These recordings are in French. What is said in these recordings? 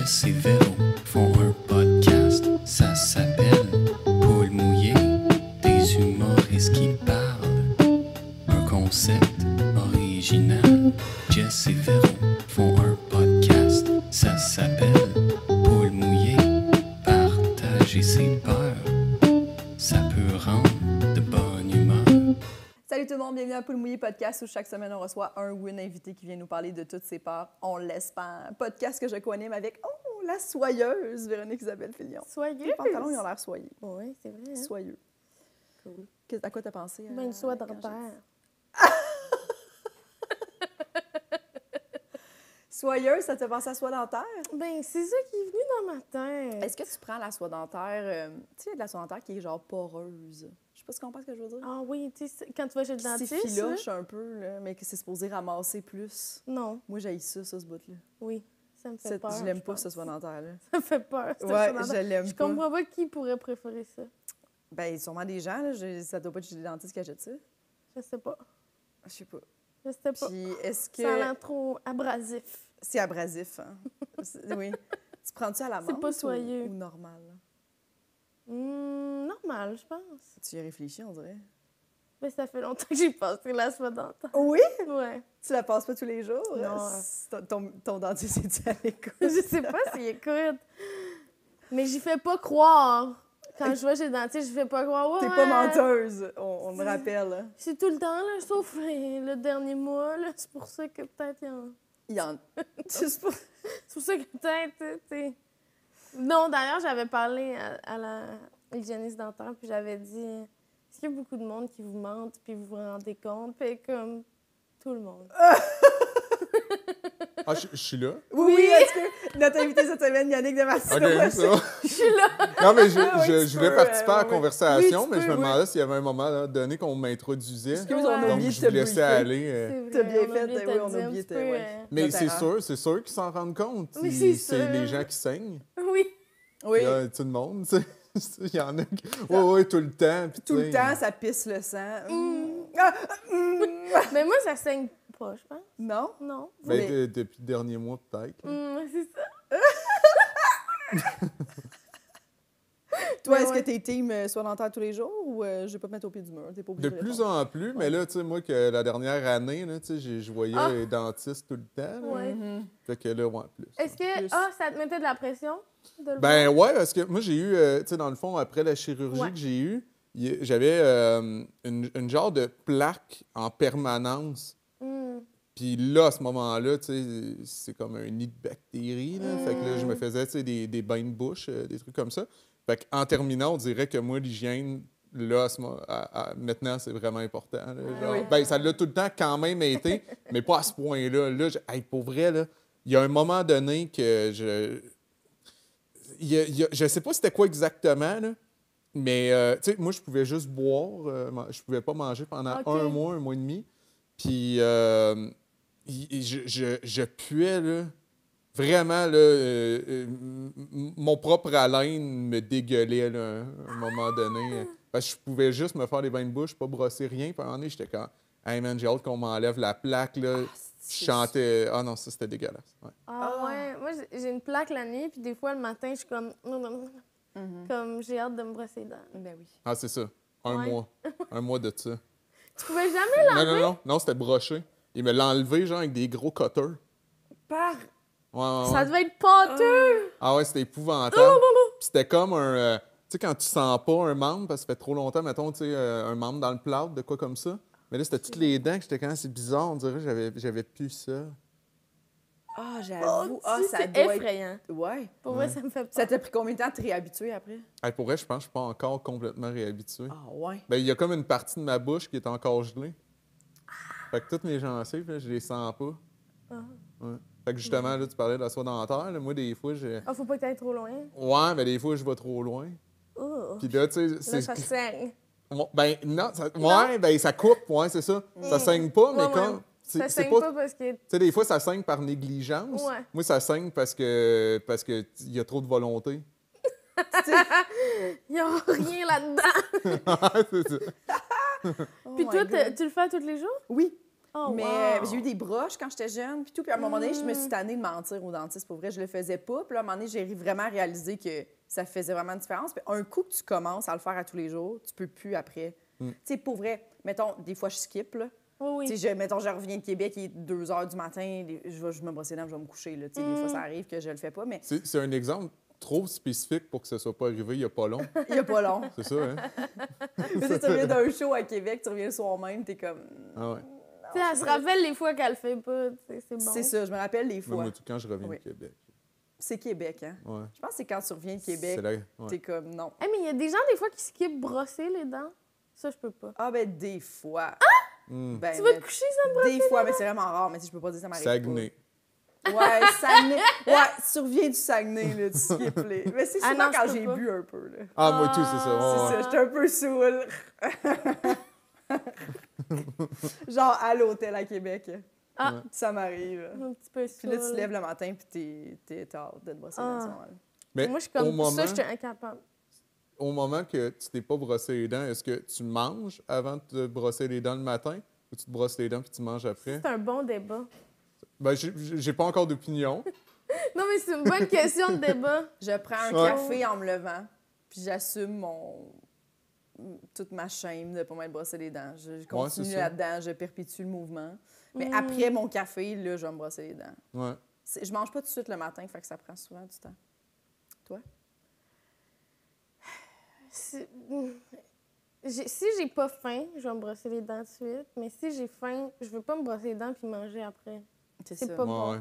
Jess et Véro font un podcast, ça s'appelle Paul mouillé, des humoristes qui parlent. Un concept original. Jess et Véro font un podcast, ça s'appelle Paul mouillé, partager ses peurs, ça peut rendre de bonne humeur. Salut tout le monde, bienvenue à Poule Mouillé Podcast où chaque semaine on reçoit un ou une invité qui vient nous parler de toutes ses peurs. On l'espère. Podcast que je co-anime avec la soyeuse Véronique Isabelle Filion. Soyeuse? Les pantalons, ils ont l'air soyeux. Oui, c'est vrai. Hein? Soyeux. Cool. À quoi t'as pensé? Ben, une soie quand dentaire. j'ai dit- Soyeuse, ça te fait penser à soie dentaire? Ben, c'est ça qui est venu dans ma tête. Est-ce que tu prends la soie dentaire? Tu sais, il y a de la soie dentaire qui est genre poreuse. Je sais pas si tu comprends ce que je veux dire. Ah oui, tu sais, quand tu vas chez le Qui dentiste. s'effiloche un peu, là, mais que c'est supposé ramasser plus. Non, Moi, j'haïs ça, ce bout-là. oui. Ça me fait peur. Je l'aime pas, pense. ce soie dentaire-là. Ça me fait peur. cette Ouais, soie dentaire. je l'aime Je pas. comprends pas qui pourrait préférer ça. Ben, sûrement des gens, là. Ça doit pas être des dentistes qui achètent ça. Je sais pas. Je sais pas. Je sais pas. Puis, est-ce Ça a que l'air trop abrasif. c'est abrasif, hein? Oui. Tu prends-tu à la C'est menthe pas soyeux. ou normal? Normal, je pense. Tu y réfléchis, on dirait. Mais ça fait longtemps que j'ai passé la soie dentaire. Oui? Ouais. Tu la passes pas tous les jours? Non. Ton dentiste est-tu à l'écoute? Je sais pas s'il écoute. Mais j'y fais pas croire. Quand je vais chez le dentiste, je fais pas croire. Ouais, T'es pas menteuse, on me rappelle. Hein. C'est tout le temps, là, sauf le dernier mois. Là, c'est pour ça que peut-être Il y en... C'est pas... C'est pour ça que peut-être, tu sais... Non, d'ailleurs, j'avais parlé à la hygiéniste dentaire, puis j'avais dit... Est-ce qu'il y a beaucoup de monde qui vous mentent, puis vous vous rendez compte? Puis comme... Tout le monde. Ah, je suis là? Oui, est-ce que notre invité cette semaine, Yannick Damasio, OK, ça va. Je suis là! Non, mais Oui, tu je voulais peux, participer à la oui. conversation, Oui, tu mais je peux, me demandais s'il y avait un moment là, donné qu'on m'introduisait. Excuse, on a Ouais. Donc, oublié de je te vous laissais briefer. aller. C'est T'as vrai, bien on fait, oublié de oui, te on a dire un oublié petit de- peu, ouais. Mais Notre c'est sûr qu'ils s'en rendent compte. Oui, c'est C'est sûr. les gens qui saignent. Oui. Oui, Il y a tout le monde, tu sais. Il y en a qui... Oui, tout le temps. puis tout tu le sais, temps, ça pisse le sang. Ah, Mais moi, ça saigne pas, je pense. Non? Non. Ben, Mais- depuis le dernier mois, peut-être. C'est ça. Toi, Mais est-ce ouais. que t'es team soie dentaire tous les jours ou je vais pas te mettre au pied du mur? T'es pas obligé De de plus répondre. en plus, mais là, tu sais, moi, que la dernière année, là, tu sais, je voyais Ah! les dentistes tout le temps. Là. Ouais. Mhm. Fait que là, ouais, plus. Est-ce que Plus. ça te mettait de la pression de le Ben voir? ouais, parce que moi, j'ai eu, tu sais, dans le fond, après la chirurgie Ouais. que j'ai eue, j'avais une genre de plaque en permanence. Hmm. Puis là, à ce moment-là, tu sais, c'est comme un nid de bactéries. Là. Fait que là, je me faisais, tu sais, des bains de bouche, des trucs comme ça. Fait qu'en terminant, on dirait que moi, l'hygiène, là, maintenant, c'est vraiment important. Là. Genre, oui. ben, ça l'a tout le temps quand même été, mais pas à ce point-là. Là, hey, pour vrai, là, il y a un moment donné que je sais pas c'était quoi exactement, là, mais tu sais, moi, je pouvais juste boire. Je pouvais pas manger pendant OK. un mois et demi. Puis je puais, là. Vraiment, là, mon propre haleine me dégueulait, là, à un moment donné. Parce que je pouvais juste me faire des bains de bouche, pas brosser rien. Puis à un moment donné, j'étais comme, hey man, j'ai hâte qu'on m'enlève la plaque, là. Je chantais. Ah non, ça, c'était dégueulasse. Ouais. Ah ouais, moi j'ai une plaque la nuit, puis des fois le matin, je suis comme... Comme j'ai hâte de me brosser les dents. Ben oui. Ah, c'est ça. Un Ouais. mois. Un mois de ça. Tu pouvais jamais l'enlever? Non, c'était broché. Il me l'a enlevé, genre, avec des gros cutters. Par... Ouais. Ça devait être pâteux! Ah ouais, c'était épouvantable. Puis c'était comme un... tu sais, quand tu sens pas un membre, parce que ça fait trop longtemps, mettons, tu sais, un membre dans le plâtre, de quoi comme ça. Mais là, c'était toutes les dents que j'étais quand même... C'est bizarre, on dirait que j'avais plus ça. Ah, j'avoue. Ah, ça c'est doit effrayant. être... Ouais. Pour moi, ça me fait peur. Ça t'a pris combien de temps de te réhabituer après? Hey, pour vrai, je pense que je suis pas encore complètement réhabitué. Ah, ouais. Ben, il y a comme une partie de ma bouche qui est encore gelée. Fait que toutes mes gencives, là, je les sens pas. Ouais. Fait que justement, là, tu parlais de la soie dentaire. Là, moi, des fois, Ah, faut pas être trop loin. Ouais, mais des fois, je vais trop loin. Oh. Puis là, tu sais, Là, c'est... ça saigne. Ben, non, ouais, ben, ça coupe, ouais, c'est ça. Ça saigne pas, mais Ouais, comme... ouais. c'est- Ça c'est saigne pas parce que... Tu sais, des fois, ça saigne par négligence. Ouais. Moi, ça saigne parce que il y a trop de volonté. Il y a rien là-dedans. C'est ça. Oh Puis my toi, God. tu le fais tous les jours? Oui. Oh, Mais wow. j'ai eu des broches quand j'étais jeune, puis tout. Puis à un moment donné, je me suis tannée de mentir au dentiste. Pour vrai, je le faisais pas. Puis là, à un moment donné, j'ai vraiment réalisé que ça faisait vraiment une différence. Puis un coup que tu commences à le faire à tous les jours, tu peux plus après. Tu sais, pour vrai, mettons, des fois, je skip, là. Oui, Tu sais, mettons, je reviens de Québec, il est 2 h du matin, je me brosse les dents, je vais me coucher, là. Tu sais, des fois, ça arrive que je le fais pas, mais C'est un exemple trop spécifique pour que ce soit pas arrivé il y a pas long. il y a pas long. C'est ça, hein? Tu sais, tu reviens d'un show à Québec, tu reviens le soir même, t'es comme... Ah ouais. Tu sais, elle se rappelle les fois qu'elle le fait pas. Tu sais, c'est bon. C'est ça, je me rappelle les fois. Moi, quand je reviens Oui. de Québec. C'est Québec, hein? Ouais. Je pense que c'est quand tu reviens de Québec, C'est là. Ouais. t'es comme non. Hey, mais il y a des gens, des fois, qui skippent brosser les dents. Ça, je peux pas. Ah, ben, des fois. Hmm. Ben, Tu vas mais te coucher sans brosser? des fois, mais c'est vraiment rare, mais si je peux pas dire ça m'arrive. Saguenay. Pas. Ouais, Saguenay. Ouais, tu reviens du Saguenay, là, tu skippes les. Mais c'est Ah souvent non, je quand peux j'ai pas. bu un peu, là. Ah, moi, tout, c'est ça. C'est Ouais, ça, j'étais un peu saoule. Genre à l'hôtel à Québec. Ah, Ça m'arrive. un petit peu Puis là, tu te saoule. lèves le matin, puis t'es hâte de te brosser les dents. à ce moment-là. Mais Moi, je suis au comme moment, ça, je suis incapable. au moment que tu t'es pas brossé les dents, est-ce que tu manges avant de te brosser les dents le matin ou tu te brosses les dents puis tu manges après? C'est un bon débat. Ben, j'ai pas encore d'opinion. Non, mais c'est une bonne question de débat. Je prends un Ouais. café en me levant, puis j'assume toute ma chaîne de pas m'être brossé les dents. Je continue c'est ça. là-dedans, je perpétue le mouvement. Mais Mm. après mon café, là, je vais me brosser les dents. Ouais. Je mange pas tout de suite le matin, fait que ça prend souvent du temps. Toi? Si j'ai pas faim, je vais me brosser les dents tout de suite. Mais si j'ai faim, je veux pas me brosser les dents puis manger après. C'est C'est ça. pas Ouais, bon. ouais.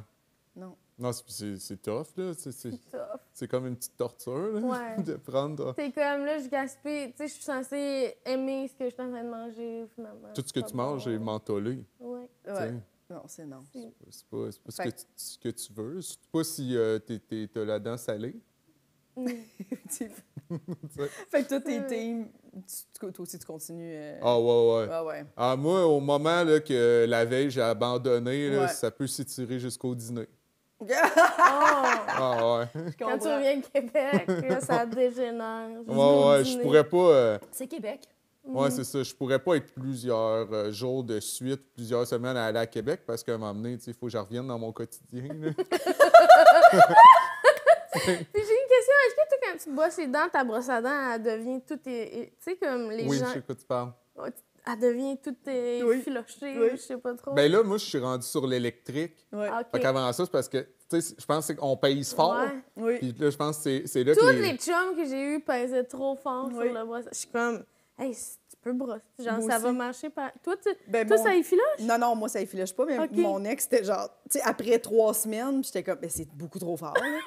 Non. Non, c'est tough, là. Tough. C'est comme une petite torture, là, Ouais. de prendre C'est comme là, je gaspille. Tu sais, je suis censée aimer ce que je suis en train de manger, finalement. tout ce que C'est tu pas manges bon. est mentholé. Ouais. tu Ouais. sais. Non, c'est non. C'est pas ce Fait- ce que tu veux. Surtout pas si t'as la dent salée. Mm. fait sais. que toi, t'es Ouais. team. Toi aussi, tu continues. Ah, ouais. Ah ouais. Ah, moi, au moment là, que la veille, j'ai abandonné, là, Ouais. ça peut s'étirer jusqu'au dîner. Oh! Ah, ouais. Je Quand tu comprends. reviens de Québec, là, ça dégénère. Ouais, je pourrais pas. C'est Québec. Ouais, c'est ça. Je pourrais pas être plusieurs jours de suite, plusieurs semaines à aller à Québec parce qu'à un moment donné, il faut que je revienne dans mon quotidien. Là. Puis j'ai une question. Est-ce que toi, quand tu te brosses les dents, ta brosse à dents, elle devient toute... Tu sais, comme les Oui, gens... je sais de quoi tu parles. Elle devient toute Oui. filochée, Oui. je sais pas trop. Ben là, moi, je suis rendu sur l'électrique. Ouais. Ah, OK. Fait qu'avant ça, c'est parce que, tu sais, je pense qu'on pèse fort. Ouais. Oui. Puis là, je pense que c'est là Tous que les chums que j'ai eus pesaient trop fort Oui. sur le brosse. Je suis comme, hey, si tu peux brosser. Genre, Moi ça aussi. va marcher par. Toi, Ben, toi mon- ça y filoche? Non, non, moi, ça ne filoche pas, mais Ok. mon ex, c'était genre, tu sais, après 3 semaines, j'étais comme, ben, c'est beaucoup trop fort, là.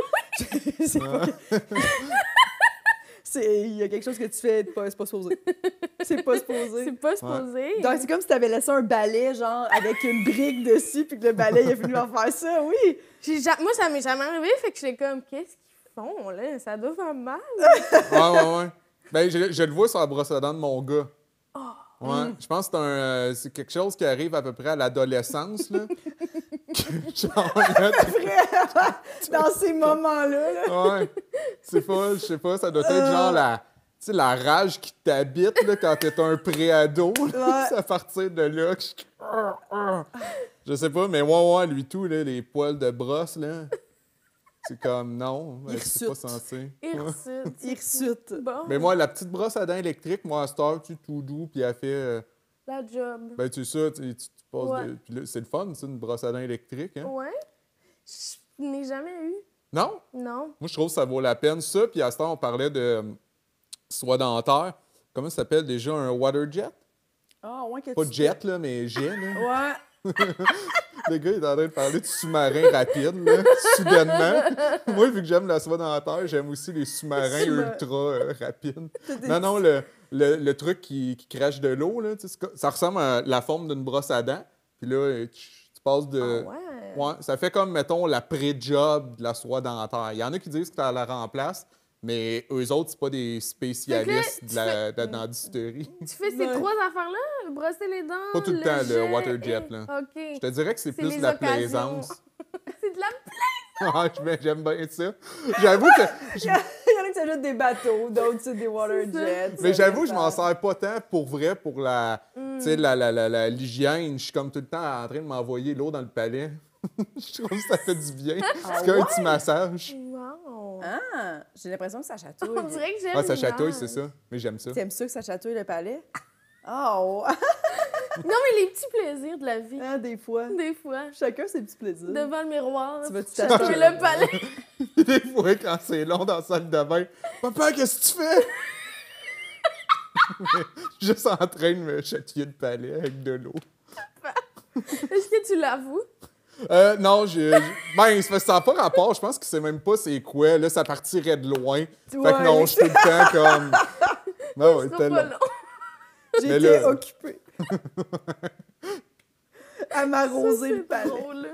C'est pas... Il y a quelque chose que tu fais, c'est pas supposé. C'est pas supposé. C'est pas supposé. Donc, c'est comme si tu avais laissé un balai, genre, avec une brique dessus, puis que le balai, il a fini par faire ça, oui. Moi, ça m'est jamais arrivé, fait que j'étais comme, qu'est-ce qu'ils font, là? Ça doit faire mal. Ouais. Ben, je le vois sur la brosse à dents de mon gars. Oh. Ouais, je pense que c'est quelque chose qui arrive à peu près à l'adolescence, là. Genre, là, Vraiment, dans ces moments-là, là. ouais, c'est pas, je sais pas, ça doit être genre tu sais, la rage qui t'habite, là, quand t'es un préado, là. C'est à partir de là que je sais pas, mais ouais, lui tout, là, les poils de brosse, là, c'est comme, non, ben, c'est pas Hirsute. censé. Hirsute. Hirsute. Bon, Mais moi, la petite brosse à dents électrique, moi, à cette heure, tu sais, tout doux, puis elle fait... la job. ben, tu sais ça, tu passes Ouais. de... Puis là, c'est le fun, ça, une brosse à dents électrique, hein? Ouais. Je n'ai jamais eu. Non? Non. Moi, je trouve que ça vaut la peine, ça. Puis à ce temps, on parlait de soie dentaire. Comment ça s'appelle déjà? Un water jet? Ah, ouais, que Pas tu... jet, là, mais jet, là. Ouais. Le gars, il est en train de parler de sous-marin rapide, là, soudainement. Moi, vu que j'aime la soie dentaire, j'aime aussi les sous-marins ultra rapides. Non, le truc qui crache de l'eau, là, tu sais, ça ressemble à la forme d'une brosse à dents. Puis là, tu passes de... Ah ouais. Ouais, ça fait comme, mettons, la pré-job de la soie dentaire. Il y en a qui disent que ça la remplace, mais eux autres, c'est pas des spécialistes Fait que là, de la dentisterie. Tu fais ces Ouais. 3 affaires-là? Brosser les dents? Pas tout le temps, le jet water jet, et- là. OK. Je te dirais que c'est C'est plus les de la occasions. plaisance. C'est de la Ah, j'aime bien ça. J'avoue que... Il y en a qui s'ajoutent des bateaux, d'autres, c'est des water C'est ça. jets. Mais ça j'avoue, je m'en dépend. sers pas tant pour vrai, pour la... Tu Tu sais, l'hygiène, je suis comme tout le temps en train de m'envoyer l'eau dans le palais. Je trouve que ça fait du bien. C'est comme un petit massage. Wow! Ah, j'ai l'impression que ça chatouille. On dirait que j'aime Ah, ça l'image. chatouille, c'est ça. Mais j'aime ça. T'aimes ça que ça chatouille le palais? Oh! Non, mais les petits plaisirs de la vie. Ah, des fois. Des fois. Chacun ses petits plaisirs. Devant le miroir. Tu vas-tu chatouiller t'acheter le palais. Des fois, quand c'est long dans la salle de bain, papa, qu'est-ce que tu fais? Je suis juste en train de me chatouiller le palais avec de l'eau. Est-ce que tu l'avoues? Non, ben, ça n'a pas rapport. Je pense que c'est même pas c'est quoi. Là, ça partirait de loin. Fait que non, je suis tout le temps comme. Non, ouais, Ce sera pas long. Mais J'étais là- occupée. À m'arroser le C'est palais. drôle.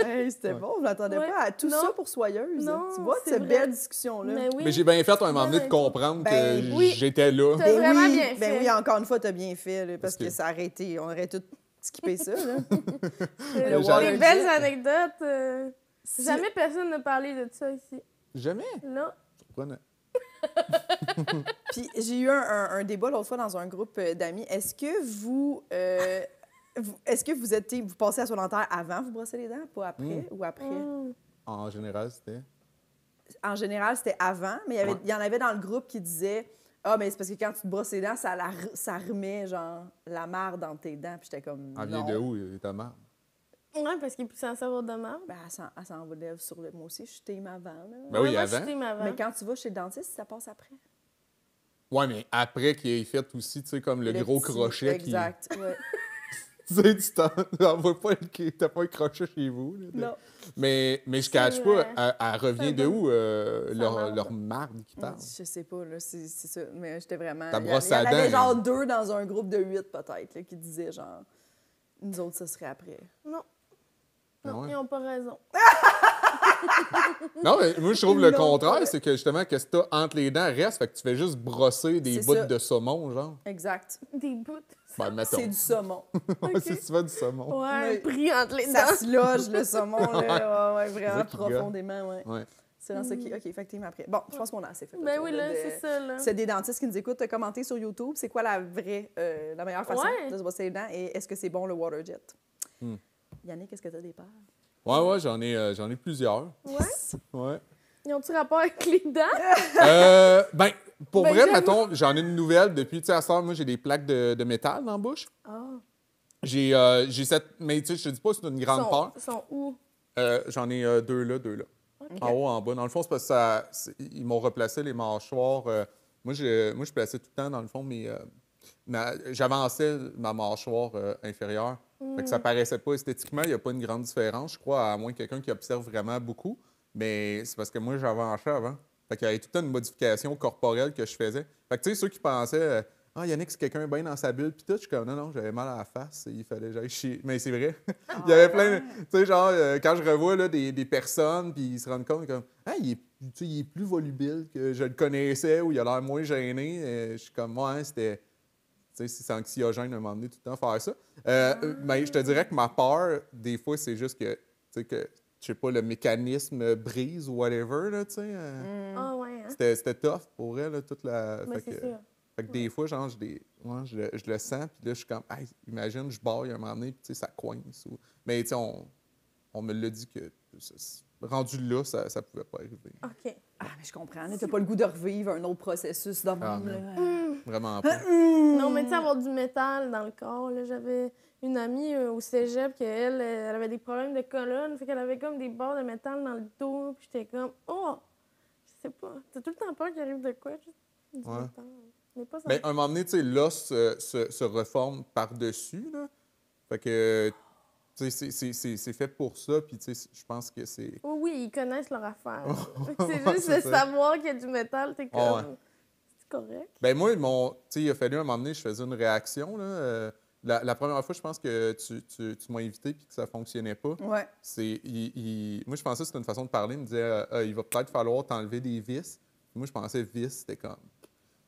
Hey, c'était bon, je m'attendais Ouais. pas à tout Non. ça pour Soyeuse. Non, Tu vois, c'est cette vrai. belle discussion-là. Mais oui. Mais j'ai bien fait un moment donné de comprendre Ben, que oui. j'étais là. T'as vraiment oui, bien fait. oui, encore une fois, t'as bien fait, là, parce Parce que- que ça a arrêté. On aurait tout skippé ça, là. C'est Le des water belles jet. anecdotes. Jamais personne n'a parlé de ça ici. Jamais. Non. Surprenant. Puis j'ai eu un débat l'autre fois dans un groupe d'amis. Est-ce que vous passez à son dentaire avant vous brossez les dents, pas après ou après? Mm. En général, c'était. En général, c'était avant, mais Ouais. il y en avait dans le groupe qui disaient ah, mais c'est parce que quand tu te brosses les dents, ça remet genre la marde dans tes dents. Puis j'étais comme Elle vient non. de où, ta mère? Ouais, parce qu'il est plus censé avoir de marde. Ben, elle s'enlève sur le. Moi aussi, je suis team avant. Là. Ben oui, moi, avant. je suis team avant. Mais quand tu vas chez le dentiste, ça passe après. Ouais, mais après qu'il ait fait aussi, tu sais, comme le gros petit- crochet Exact, ouais. qui. Tu sais, tu t'envoies pas t'as pas un crochet chez vous. Là, Non. Mais je C'est cache pas, vrai. elle revient C'est de bon. où, Ça marde. leur marde qui parle? Je sais pas, là, c'est ça. Mais j'étais vraiment. Ta Il y brosse en à avait dents, genre hein. 2 dans un groupe de 8, peut-être, là, qui disaient genre. Nous autres, ça serait après. Non. Ah Non, ouais? ils n'ont pas raison. Non, mais moi, je trouve le Non, contraire, ouais. c'est que justement, que ce que t'as entre les dents reste, fait que tu fais juste brosser des C'est bouts ça. de saumon, genre. Exact. Des bouts. Ben, mettons. C'est du saumon. Ouais, c'est souvent du saumon. Ouais, Oui. pris entre les Ça dents. se loge, le saumon, là. Ouais, C'est vraiment ça qui gosse. profondément, ouais. Ouais. C'est dans ça qui. OK, fait que t'es après. Bon, je pense qu'on a assez fait. le Ben tour, oui, là, de- c'est ça, là. C'est des dentistes qui nous écoutent. Commenter sur YouTube, c'est quoi la vraie, la meilleure façon Ouais. de se brosser les dents et est-ce que c'est bon le water jet? Hmm. Yannick, est-ce que t'as des peurs? Ouais, j'en ai plusieurs. Ouais. Ouais. Ils ont-tu rapport avec les dents? Ben, pour Ben, vrai, j'avoue. mettons, j'en ai une nouvelle depuis, tu sais, à ce temps, moi, j'ai des plaques de métal dans la bouche. Ah. J'ai cette. Mais tu sais, je te dis pas, c'est une grande peur. Ils sont où? J'en ai deux là. OK. En haut, en bas. Dans le fond, c'est parce que ils m'ont replacé les mâchoires. Moi, je plaçais tout le temps, dans le fond, j'avançais ma mâchoire inférieure. Fait que ça paraissait pas esthétiquement. Il n'y a pas une grande différence, je crois, à moins que quelqu'un qui observe vraiment beaucoup. Mais c'est parce que moi, j'avançais avant. Fait qu'il y avait tout le temps une modification corporelle que je faisais. Fait que, tu sais, ceux qui pensaient ah, Yannick, c'est quelqu'un bien dans sa bulle, puis tout, je suis comme non, j'avais mal à la face, il fallait que j'aille chier. Mais c'est vrai. Il y avait plein de. Tu sais, genre, quand je revois là, des personnes, puis ils se rendent compte comme ah, il est plus volubile que je le connaissais, ou il a l'air moins gêné. Je suis comme, ouais, c'était. Tu sais, c'est anxiogène à un moment donné tout le temps faire ça. Mais je te dirais que ma peur, des fois, c'est juste que, tu sais, que, je sais pas, le mécanisme brise ou whatever, là, tu sais. Ah, ouais, hein? C'était tough pour elle, là, toute la. Ben, c'est sûr. Fait que des fois, genre, je le sens, puis là, je suis comme, hey, imagine, je baille un moment donné, puis tu sais, ça coince. Mais tu sais, on me l'a dit que, rendu là, ça pouvait pas arriver. OK. Ah, mais je comprends. T'as pas le goût de revivre un autre processus de Ah, même, là. Vraiment pas. Non, mais tu sais, avoir du métal dans le corps, là, j'avais une amie au cégep qu'elle elle avait des problèmes de colonne, fait qu'elle avait comme des barres de métal dans le dos, puis j'étais comme, oh, je sais pas, t'as tout le temps peur qu'il arrive de quoi? Du Ouais. métal. Mais pas ça. Mais à un moment donné, tu sais, l'os se reforme par-dessus, là. Fait que, tu sais, c'est fait pour ça, puis tu sais, je pense que c'est... Oui, oui, ils connaissent leur affaire. Fait que c'est Ouais, juste c'est de ça. savoir qu'il y a du métal, t'es comme, Ah ouais. c'est correct. Ben moi, tu sais, il a fallu un moment donné, je faisais une réaction, là. La première fois, je pense que tu m'as invité puis que ça fonctionnait pas. Ouais. Moi, je pensais que c'était une façon de parler. Il me disait, il va peut-être falloir t'enlever des vis. Moi, je pensais vis, c'était comme...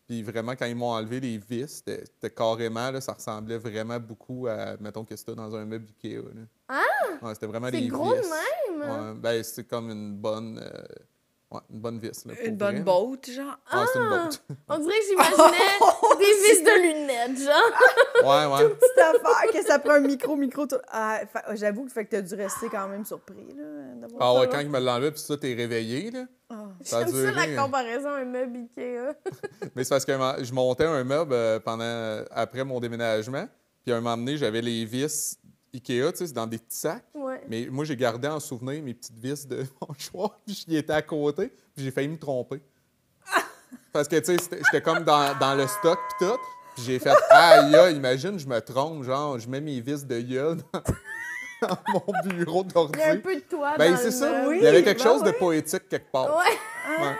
Puis vraiment, quand ils m'ont enlevé les vis, c'était carrément, là, ça ressemblait vraiment beaucoup à, mettons, que c'était dans un meuble Ikea. Là. Ah! Ouais, c'était vraiment C'est des gros de vis. même! Ouais, ben, c'est comme une bonne... Ouais, une bonne vis. Là, pour Une vrai, bonne là. botte, genre. Ah, c'est une botte. On dirait que j'imaginais des vis de lunettes, genre. Ouais. Petite affaire que ça prend un micro. J'avoue que t'as dû rester quand même surpris, là, d'avoir Ah ça. ouais, quand il me l'a enlevé, puis ça, t'es réveillé, là. Ah. Ça a J'aime ça duré. la comparaison à un meuble Ikea. Mais c'est parce que je montais un meuble après mon déménagement. Puis à un moment donné, j'avais les vis Ikea, tu sais, c'est dans des petits sacs. Ouais. Mais moi, j'ai gardé en souvenir mes petites vis de mouchoir, puis j'y étais à côté, puis j'ai failli me tromper. Parce que, tu sais, j'étais comme dans le stock, puis tout. Puis j'ai fait, aïe, imagine, je me trompe, genre, je mets mes vis de gueule dans mon bureau d'ordi. Il y a un peu de toi Ben, dans c'est le ça. meuble. Il y avait quelque ben chose de oui. poétique quelque part. Ouais.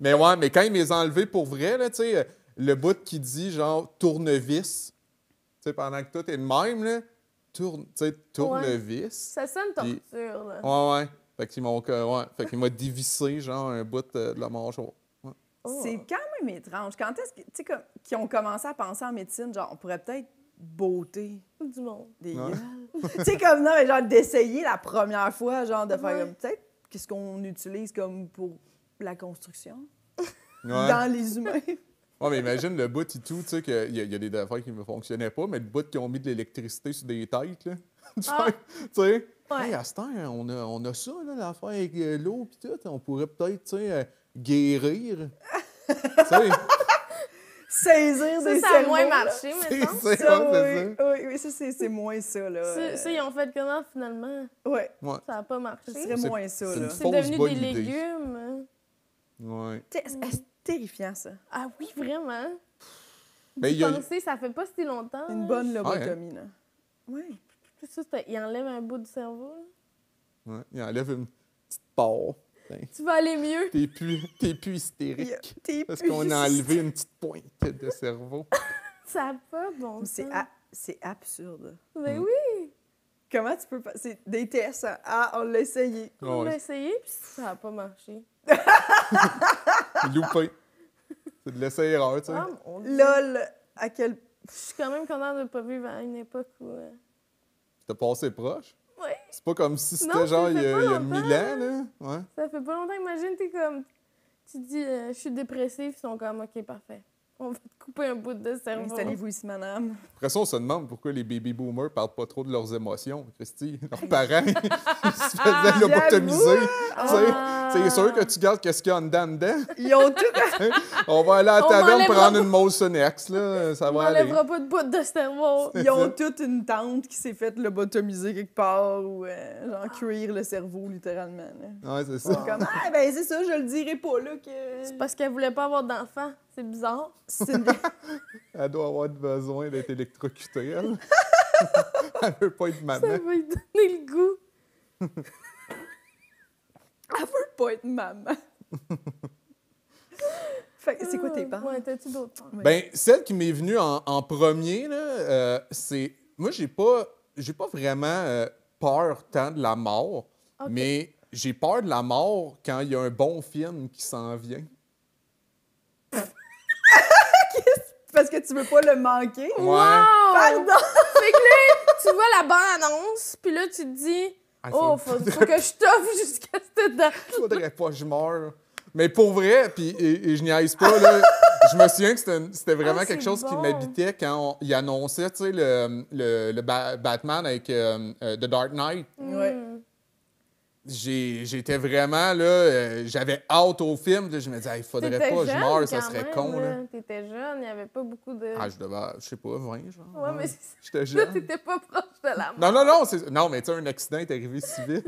Mais ouais, mais quand il m'est enlevé pour vrai, là, tu sais, le bout qui dit genre tournevis, tu sais, pendant que tout est de même, là, tournevis. Ça sonne Puis- torture, là. Ouais. Fait qu'il m'a dévissé, genre, un bout de la mâchoire. Ouais. Oh. C'est quand même étrange. Quand est-ce que, tu sais, comme, qui ont commencé à penser en médecine, genre, on pourrait peut-être beauté Du monde. des Ouais. gueules. Tu sais, comme, non, mais genre, d'essayer la première fois, genre, de faire Ouais. comme, peut-être, qu'est-ce qu'on utilise comme pour la construction Ouais. dans les humains. Ouais, mais imagine le bout et tout, tu sais, qu'il y a des affaires qui ne fonctionnaient pas, mais le bout qui ont mis de l'électricité sur des têtes, là. Ah. Tu sais, Ouais. hey, à cette heure, on a ça, là, l'affaire avec l'eau et tout. On pourrait peut-être, tu sais, guérir. Tu sais, Saisir Ça, des ça a cerveaux, moins là. marché, c'est mettons. ça, Ça, ouais, c'est ça. oui, ça, c'est moins ça, là. Ça, ils ont fait comment, finalement? Ouais, Ouais. Ça n'a pas marché. ce serait C'est- moins ça, c'est là. une C'est fausse devenu bonne des idée. légumes. Hein. Ouais. C'est terrifiant, ça. Ah oui, vraiment. Ben, D'y il y a- penser, ça fait pas si longtemps. Une là. bonne lobotomie, là. Oui. Tout ça, il enlève un bout du cerveau. là. Ouais, il enlève une petite part. Ben, Tu vas aller mieux. T'es plus hystérique. T'es Parce plus qu'on a juste- enlevé une petite pointe de cerveau. Ça n'a pas bon C'est sens. c'est absurde. Ben Mm. oui, Comment tu peux pas... C'est des tests. Hein? Ah, on l'a essayé. on Ouais. l'a essayé, puis ça n'a pas marché. Loupé. C'est de l'essai-erreur, tu sais. Ah, mon Dieu. Lol, à quel... Je suis quand même contente de ne pas vivre à une époque où... T'as passé proche. Ouais, C'est pas comme si c'était Non, ça genre il y fait a, pas il y a longtemps, 1000 ans, là. Ouais. ça fait pas longtemps. Imagine, t'es comme... Tu dis, je suis dépressif, ils sont comme, OK, parfait. On va te couper un bout de cerveau. Installez-vous ici, madame. Après ça, on se demande pourquoi les baby boomers parlent pas trop de leurs émotions. Christy, leurs parents, ils se faisaient lobotomiser. Ah. C'est sûr que tu gardes qu'est-ce qu'il y a en dedans. Ils ont tout... On va aller à la On taverne m'enlèvera prendre pas- une Molson X, là. Ça On va aller. n'enlèvera pas de bout de cerveau. Ils ont toute une tante qui s'est faite lobotomiser quelque part ou genre cuire le cerveau, littéralement. Là. Ouais, c'est C'est ça. comme, ah, ben c'est ça, je le dirai pas, là, que... C'est parce qu'elle voulait pas avoir d'enfant. C'est bizarre. C'est une... Elle doit avoir besoin d'être électrocutée, elle. Elle veut pas être Ça maman. va lui donner le goût. Elle veut pas être maman. Fait que c'est quoi tes parents? Ouais, t'as-tu d'autres peurs? Ben, celle qui m'est venue en premier, là, c'est... Moi, j'ai pas vraiment peur tant de la mort, Ok. mais j'ai peur de la mort quand il y a un bon film qui s'en vient. Parce que tu veux pas le manquer? Ouais. Wow! Pardon! Fait que là, tu vois la bande-annonce, puis là, tu te dis, Ah, oh, faut que je t'offre jusqu'à cette date. Faudrait pas que je meure. Mais pour vrai, puis et je niaise pas, là, je me souviens que c'était vraiment Ah, quelque c'est chose qui bon. m'habitait quand il annonçait, tu sais, le Batman avec The Dark Knight. Ouais. Hmm. J'étais vraiment, là, j'avais hâte au film. Là, je me disais, il faudrait T'étais pas que je jeune, meure, ça quand serait même, con, là. T'étais jeune, il n'y avait pas beaucoup de... Ah, je devais, je sais pas, 20, genre. Ouais, mais c'est J'étais là, jeune. t'étais pas proche de la mort. Non, mais tu sais, un accident est arrivé si vite.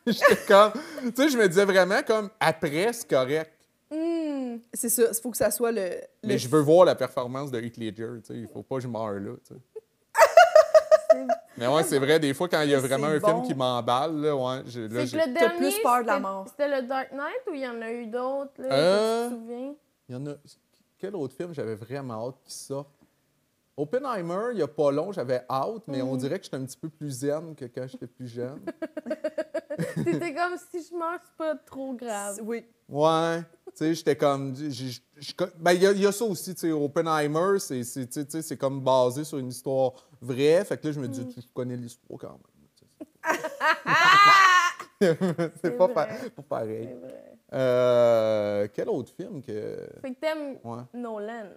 J'étais comme, tu sais, je me disais vraiment comme, après, c'est correct. Hmm. C'est ça, il faut que ça soit le... Mais je veux voir la performance de Heath Ledger, tu sais. Il faut pas que je meure là, tu sais. Mais ouais, c'est vrai, des fois, quand il y a C'est vraiment un bon. film qui m'emballe, là, ouais, là, C'est que le T'as dernier, plus peur de la c'était- mort. C'était le Dark Knight ou il y en a eu d'autres, là, Euh, que tu te souviens? il y en a... Quel autre film j'avais vraiment hâte qu'il sorte? Oppenheimer, il y a pas long, j'avais hâte, mais on dirait que j'étais un petit peu plus zen que quand j'étais plus jeune. T'étais comme, si je meurs, c'est pas trop grave. Oui. Ouais, tu sais, j'étais comme... Ben, il y a ça aussi, tu sais, Oppenheimer, c'est comme basé sur une histoire vraie, fait que là, je me dis, je connais l'histoire quand même. Tu sais. C'est pas, vrai. pas pareil. C'est vrai. Quel autre film que... Fait que t'aimes Ouais. Nolan.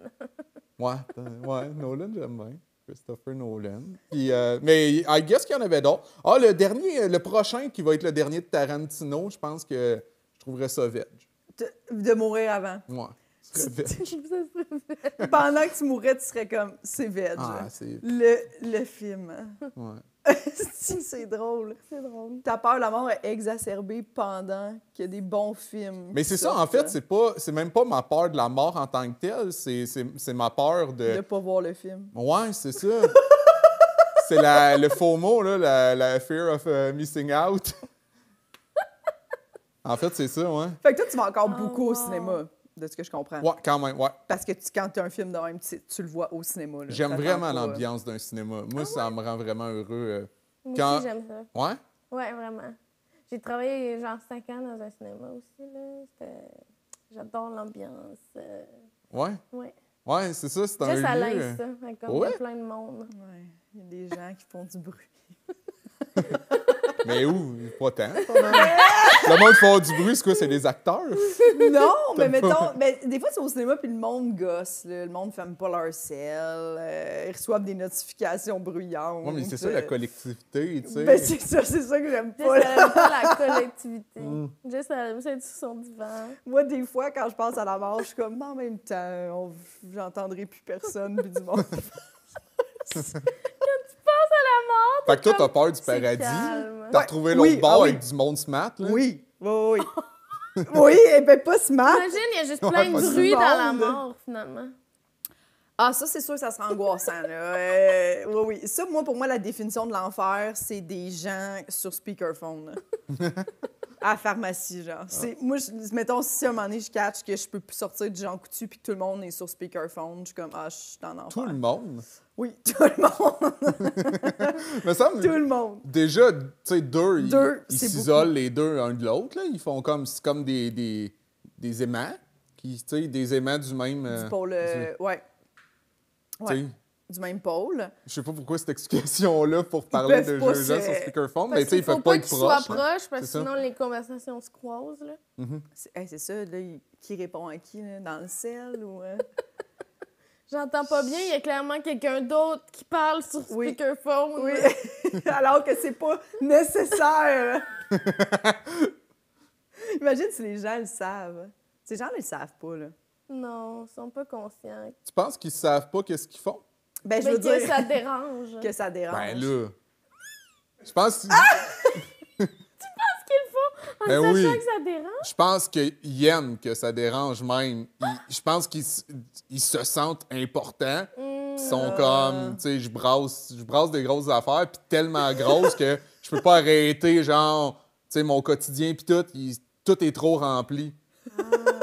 Ouais, Nolan, j'aime bien. Christopher Nolan. Puis, mais I guess qu'il y en avait d'autres. Ah, le prochain qui va être le dernier de Tarantino, je pense que je trouverais ça veg. De mourir avant. Ouais, ce serait veg. Ça serait fait. Pendant que tu mourrais, tu serais comme, c'est veg. Ah, c'est... Le film. Ouais. Si, c'est drôle. C'est drôle. Ta peur de la mort est exacerbée pendant qu'il y a des bons films. Mais c'est qui ça, en sortent, fait, c'est même pas ma peur de la mort en tant que telle, c'est ma peur de de... pas voir le film. Ouais, c'est ça. C'est le FOMO, là, la fear of missing out. En fait, c'est ça, ouais. Fait que toi, tu vas encore Oh, beaucoup au wow. cinéma, de ce que je comprends. Ouais, quand même, ouais. Parce que quand tu as un film de même, tu le vois au cinéma. là. J'aime T'attends vraiment pas. l'ambiance d'un cinéma. Moi, ça me rend vraiment heureux. Moi Quand- aussi, j'aime ça. Ouais? Ouais, vraiment. J'ai travaillé genre 5 ans dans un cinéma aussi, là. J'adore l'ambiance. Ouais? Ouais. Ouais, c'est ça, c'est un Juste à lieu... l'aise, ça. Comme il y Ouais? a plein de monde. Ouais, il y a des gens qui font du bruit. Mais où? Pas tant, quand même. Le monde fait du bruit, c'est quoi? C'est des acteurs? Non, mais T'aimes pas? mettons, mais des fois, c'est au cinéma, puis le monde gosse. Là. Le monde ne ferme pas leur cell. Ils reçoivent des notifications bruyantes. Ouais, mais c'est ça, la collectivité, tu sais. Ben, c'est ça que j'aime Juste pas. là. la collectivité. Mm. Juste être sur son divan. Moi, des fois, quand je pense à la mort, je suis comme, en même temps, j'entendrai plus personne, puis du monde. Fait que toi, t'as peur du C'est paradis. calme. T'as Ouais. retrouvé Oui, l'autre bord ah oui. avec du monde smart, là. Oui, oui. Oui, et ben pas smart. Imagine, il y a juste Ouais, plein de pas bruit du dans la monde. mort, finalement. Ah, ça, c'est sûr que ça sera angoissant, là. Oui, oui. Ça, pour moi, la définition de l'enfer, c'est des gens sur speakerphone. là. À la pharmacie, genre. Moi, mettons, si à un moment donné, je catch que je peux plus sortir du Jean Coutu puis que tout le monde est sur speakerphone, je suis comme, je suis en enfer. Tout le monde. Oui, tout le monde. Mais ça, Tout le monde. déjà, tu sais, deux, Deux, ils c'est s'isolent beaucoup. les deux un de l'autre, là. Ils font comme, c'est comme des aimants, tu sais, des aimants du même... Du pôle, ouais. tu sais, Ouais. Du même pôle. je sais pas pourquoi cette explication-là pour parler de peuvent pas gens se- sur speakerphone, mais Parce tu sais, ils qu'il faut peuvent pas pas être qu'ils soient proches. là. proches, parce que C'est ça. sinon les conversations se croisent. Là. C'est ça, là, qui répond à qui, là, dans le ciel ou... J'entends pas bien, il y a clairement quelqu'un d'autre qui parle sur Oui. speakerphone. Oui, là. alors que c'est pas nécessaire. Imagine si les gens le savent. Ces gens ne le savent pas, là. Non, ils sont pas conscients. Tu penses qu'ils savent pas qu'est-ce qu'ils font? Ben, je Mais veux que dire ça dérange. que ça dérange. Ben là... Je pense... En Ben sachant oui. que ça dérange. Je pense qu'ils aiment que ça dérange même. Je pense qu'ils se sentent importants. Ils sont comme, tu sais, je brasse des grosses affaires, puis tellement grosses que je peux pas arrêter, genre, tu sais, mon quotidien, puis tout, tout est trop rempli.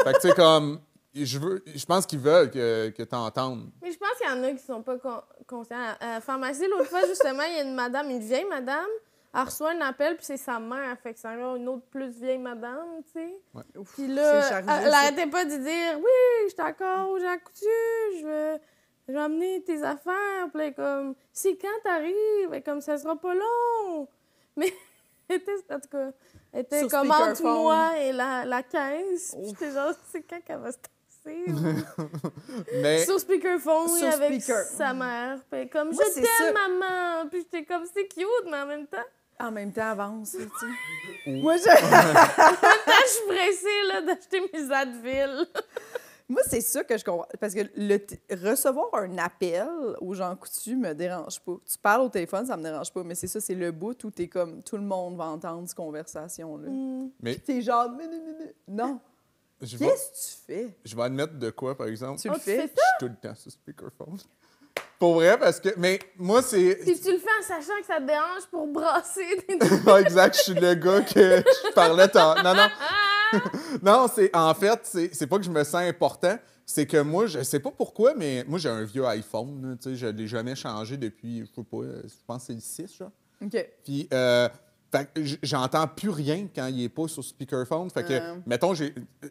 Fait que, tu sais, comme, je pense qu'ils veulent que tu entendes. Mais je pense qu'il y en a qui sont pas conscients. À la pharmacie, l'autre fois, justement, il y a une madame, une vieille madame, elle reçoit un appel, puis c'est sa mère. Fait que c'est encore une autre plus vieille madame, tu sais. Ouf, Puis là, c'est chargé, elle ça. arrêtait pas de dire « Oui, je suis d'accord au Jean Coutu, je vais amener tes affaires. » Puis là, elle est comme « C'est quand t'arrives? » Et comme « Ça sera pas long. » Mais elle était, en tout cas, elle était Sur comme entre speakerphone. moi et la caisse. Puis Ouf. j'étais genre « C'est quand qu'elle va se tasser? » Mais Sur speakerphone, oui, Sur avec speaker. sa mère. Puis comme Moi, « Je c'est t'aime, ça. maman. » Puis j'étais comme « C'est cute, mais en même temps, En même temps, avance, là, tu sais. je suis pressée là, d'acheter mes Advil. Moi, c'est ça que je comprends. Parce que recevoir un appel aux gens coutus me dérange pas. Tu parles au téléphone, ça me dérange pas, mais c'est ça, c'est le bout où t'es comme, tout le monde va entendre cette conversation-là. mais Puis t'es genre, non. je vais, Qu'est-ce que tu fais? je vais admettre de quoi, par exemple? Tu Oh, le tu fais? fais Je suis tout le temps sur speakerphone. Pour vrai, parce que... Mais moi, c'est... Puis tu le fais en sachant que ça te dérange pour brasser des... Ah, exact, je suis le gars que je parlais tant. Non, non. Non, en fait, c'est pas que je me sens important, c'est que moi, je sais pas pourquoi, mais moi, j'ai un vieux iPhone, là, tu sais, je l'ai jamais changé depuis, je sais pas, je pense que c'est le 6, genre. OK. Puis, fait que j'entends plus rien quand il est pas sur speakerphone. Fait que, mettons,